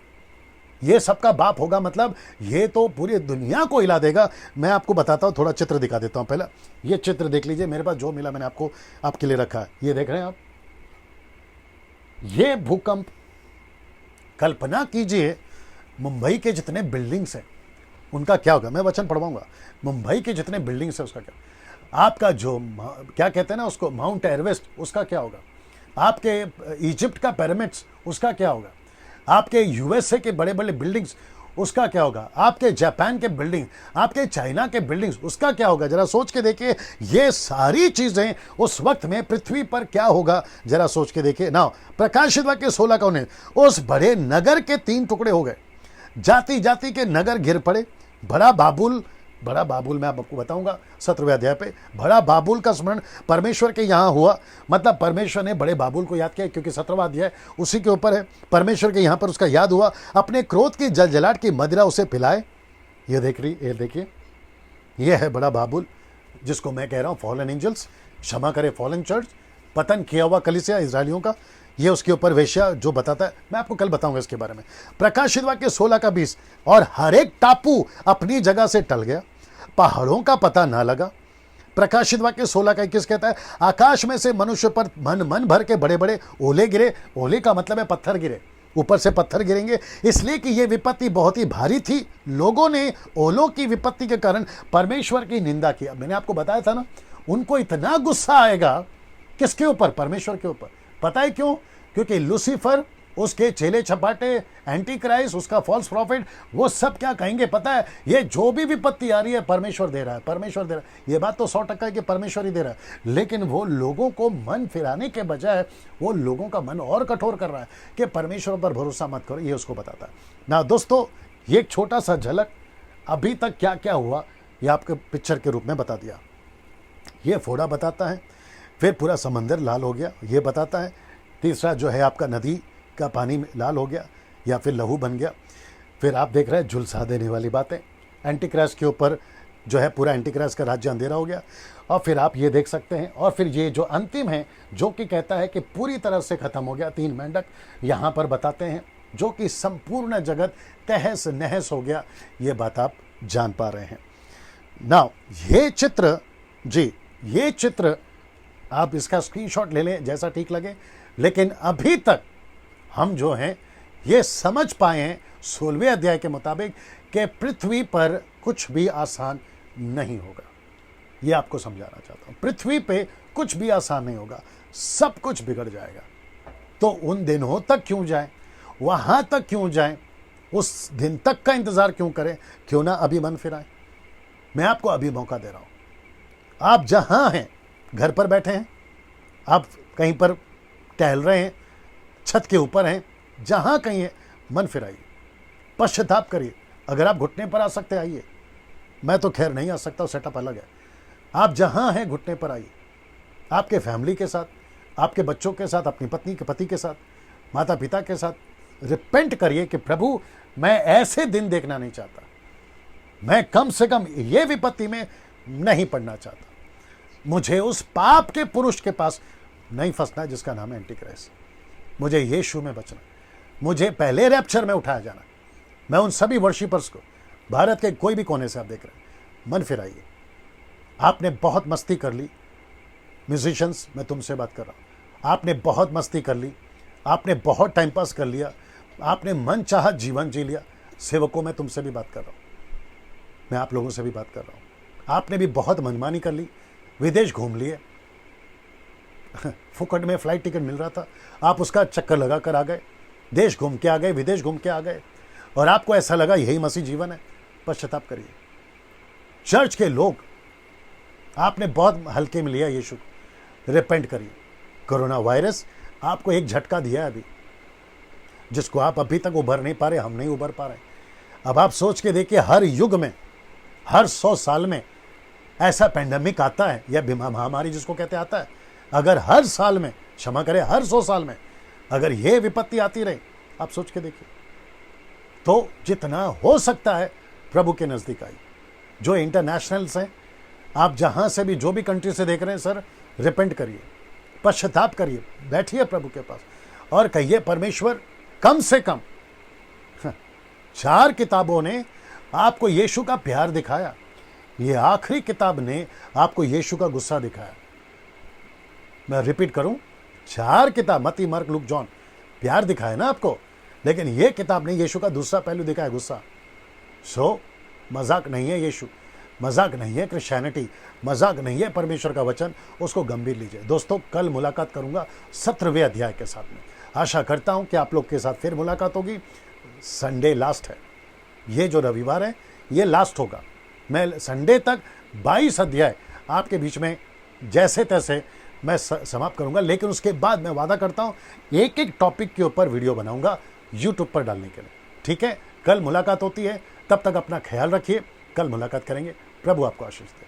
ये सबका बाप होगा, मतलब ये तो पूरी दुनिया को हिला देगा। मैं आपको बताता हूं, थोड़ा चित्र दिखा देता हूं। पहला ये चित्र देख लीजिए, मेरे पास जो मिला मैंने आपको आपके लिए रखा है, ये देख रहे हैं आप, ये भूकंप। कल्पना कीजिए मुंबई के जितने बिल्डिंग्स हैं उनका क्या होगा। मैं वचन पढ़वाऊंगा, मुंबई के जितने बिल्डिंग्स है उसका क्या, आपका जो क्या कहते हैं ना उसको, माउंट एवरेस्ट, उसका क्या होगा, आपके इजिप्ट का पिरामिड्स, उसका क्या होगा, आपके यूएसए के बड़े बड़े बिल्डिंग्स, उसका क्या होगा, आपके जापान के बिल्डिंग, आपके चाइना के बिल्डिंग्स, उसका क्या होगा। जरा सोच के देखिए, ये सारी चीजें उस वक्त में पृथ्वी पर क्या होगा, जरा सोच के देखिए ना। प्रकाशित वाक्य 16 का 19, उस बड़े नगर के 3 टुकड़े हो गए, जाति जाति के नगर गिर पड़े। बड़ा बाबुल मैं आपको बताऊंगा 17वें अध्याय पे, बड़ा बाबुल का स्मरण परमेश्वर के यहाँ हुआ, मतलब परमेश्वर ने बड़े बाबुल को याद किया, क्योंकि 17वां अध्याय उसी के ऊपर है। परमेश्वर के यहाँ पर उसका याद हुआ, अपने क्रोध की जलजलाहट की मदिरा उसे पिलाए। ये देखिए, ये है बड़ा बाबुल, जिसको मैं कह रहा हूँ फॉलन एंजल्स, क्षमा करे फॉलन चर्च, पतन किया हुआ कलीसिया इजरायलियों का। ये उसके ऊपर वेश्या जो बताता है, मैं आपको कल बताऊंगा इसके बारे में। प्रकाशित वाक्य 16 का 20, और हर एक टापू अपनी जगह से टल गया, पहाड़ों का पता ना लगा। प्रकाशित वाक्य 16 का 21 कहता है, आकाश में से मनुष्य पर मन भर के बड़े बड़े ओले गिरे। ओले का मतलब है पत्थर गिरे, ऊपर से पत्थर गिरेंगे, इसलिए कि यह विपत्ति बहुत ही भारी थी। लोगों ने ओलों की विपत्ति के कारण परमेश्वर की निंदा किया। मैंने आपको बताया था ना, उनको इतना गुस्सा आएगा, किसके ऊपर? परमेश्वर के ऊपर। पता है क्यों? क्योंकि लूसीफर, उसके चेले छपाटे, एंटी क्राइस्ट, उसका फॉल्स प्रॉफिट, वो सब क्या कहेंगे पता है? ये जो भी विपत्ति आ रही है परमेश्वर दे रहा है, परमेश्वर दे रहा है। ये बात तो 100% है कि परमेश्वर ही दे रहा है, लेकिन वो लोगों को मन फिराने के बजाय वो लोगों का मन और कठोर कर रहा है कि परमेश्वर पर भरोसा मत करो। ये उसको बताता है ना। दोस्तों, ये एक छोटा सा झलक अभी तक क्या क्या हुआ ये आपके पिक्चर के रूप में बता दिया। ये फोड़ा बताता है, फिर पूरा समंदर लाल हो गया, ये बताता है। तीसरा जो है आपका नदी का पानी लाल हो गया या फिर लहू बन गया। फिर आप देख रहे हैं झुलसा देने वाली बातें, एंटी क्राइस्ट के ऊपर जो है पूरा एंटी क्राइस्ट का राज्य अंधेरा हो गया। और फिर आप ये देख सकते हैं, और फिर ये जो अंतिम है जो कि कहता है कि पूरी तरह से खत्म हो गया, 3 मेंढक यहाँ पर बताते हैं, जो कि संपूर्ण जगत तहस नहस हो गया। ये बात आप जान पा रहे हैं ना। ये चित्र जी, ये चित्र आप इसका स्क्रीनशॉट ले लें जैसा ठीक लगे, लेकिन अभी तक हम जो हैं ये समझ पाए हैं 16वें अध्याय के मुताबिक कि पृथ्वी पर कुछ भी आसान नहीं होगा। ये आपको समझाना चाहता हूं। पृथ्वी पे कुछ भी आसान नहीं होगा, सब कुछ बिगड़ जाएगा। तो उन दिनों तक क्यों जाएं, वहां तक क्यों जाएं, उस दिन तक का इंतजार क्यों करें? क्यों ना अभी मन फिराएं। मैं आपको अभी मौका दे रहा हूं। आप जहां हैं, घर पर बैठे हैं, आप कहीं पर टहल रहे हैं, छत के ऊपर हैं, जहां कहीं है, मन फिराइए, पश्चाताप करिए। अगर आप घुटने पर आ सकते आइए, मैं तो खैर नहीं आ सकता, सेटअप अलग है। आप जहां हैं घुटने पर आइए, आपके फैमिली के साथ, आपके बच्चों के साथ, अपनी पत्नी के पति के साथ, माता पिता के साथ रिपेंट करिए कि प्रभु मैं ऐसे दिन देखना नहीं चाहता, मैं कम से कम ये विपत्ति में नहीं पड़ना चाहता, मुझे उस पाप के पुरुष के पास नहीं फंसना जिसका नाम है एंटीक्राइस्ट, मुझे यीशु में बचना, मुझे पहले रैप्चर में उठाया जाना। मैं उन सभी वर्शिपर्स को, भारत के कोई भी कोने से आप देख रहे हैं, मन फिराइए। आपने बहुत मस्ती कर ली, म्यूजिशियंस मैं तुमसे बात कर रहा हूँ, आपने बहुत मस्ती कर ली, आपने बहुत टाइम पास कर लिया, आपने मन चाहा जीवन जी लिया। सेवकों में तुमसे भी बात कर रहा हूँ, मैं आप लोगों से भी बात कर रहा हूँ। आपने भी बहुत मनमानी कर ली, विदेश घूम लिए, फुकट में फ्लाइट टिकट मिल रहा था, आप उसका चक्कर लगा कर आ गए, देश घूम के आ गए, विदेश घूम के आ गए, और आपको ऐसा लगा यही मसीह जीवन है। पश्चाताप करिए। चर्च के लोग, आपने बहुत हल्के में लिया यीशु को, रिपेंट करिए। कोरोना वायरस आपको एक झटका दिया है अभी, जिसको आप अभी तक उभर नहीं पा रहे, हम नहीं उभर पा रहे। अब आप सोच के देखिए, हर युग में, हर 100 साल में ऐसा पेंडेमिक आता है, या महामारी जिसको कहते आता है। अगर हर साल में, क्षमा करें, हर 100 साल में अगर ये विपत्ति आती रही, आप सोच के देखिए। तो जितना हो सकता है प्रभु के नजदीक आइए। जो इंटरनेशनल्स हैं, आप जहां से भी, जो भी कंट्री से देख रहे हैं, सर रिपेंट करिए, पश्चाताप करिए, बैठिए प्रभु के पास और कहिए, परमेश्वर कम से कम 4 किताबों ने आपको यीशु का प्यार दिखाया, ये आखिरी किताब ने आपको यीशु का गुस्सा दिखाया। मैं रिपीट करूं, 4 किताब, मत्ती, मार्क, लूक, जॉन, प्यार दिखाया ना आपको, लेकिन ये किताब ने यीशु का दूसरा पहलू दिखाया, गुस्सा। सो मजाक नहीं है यीशु, मजाक नहीं है क्रिश्चियनिटी, मजाक नहीं है परमेश्वर का वचन, उसको गंभीर लीजिए। दोस्तों, कल मुलाकात करूंगा 17वें अध्याय के साथ में। आशा करता हूं कि आप लोग के साथ फिर मुलाकात होगी। संडे लास्ट है, ये जो रविवार है ये लास्ट होगा। मैं संडे तक 22 अध्याय आपके बीच में जैसे तैसे मैं समाप्त करूंगा, लेकिन उसके बाद मैं वादा करता हूं एक एक टॉपिक के ऊपर वीडियो बनाऊंगा यूट्यूब पर डालने के लिए। ठीक है, कल मुलाकात होती है, तब तक अपना ख्याल रखिए, कल मुलाकात करेंगे। प्रभु आपको आशीष दे।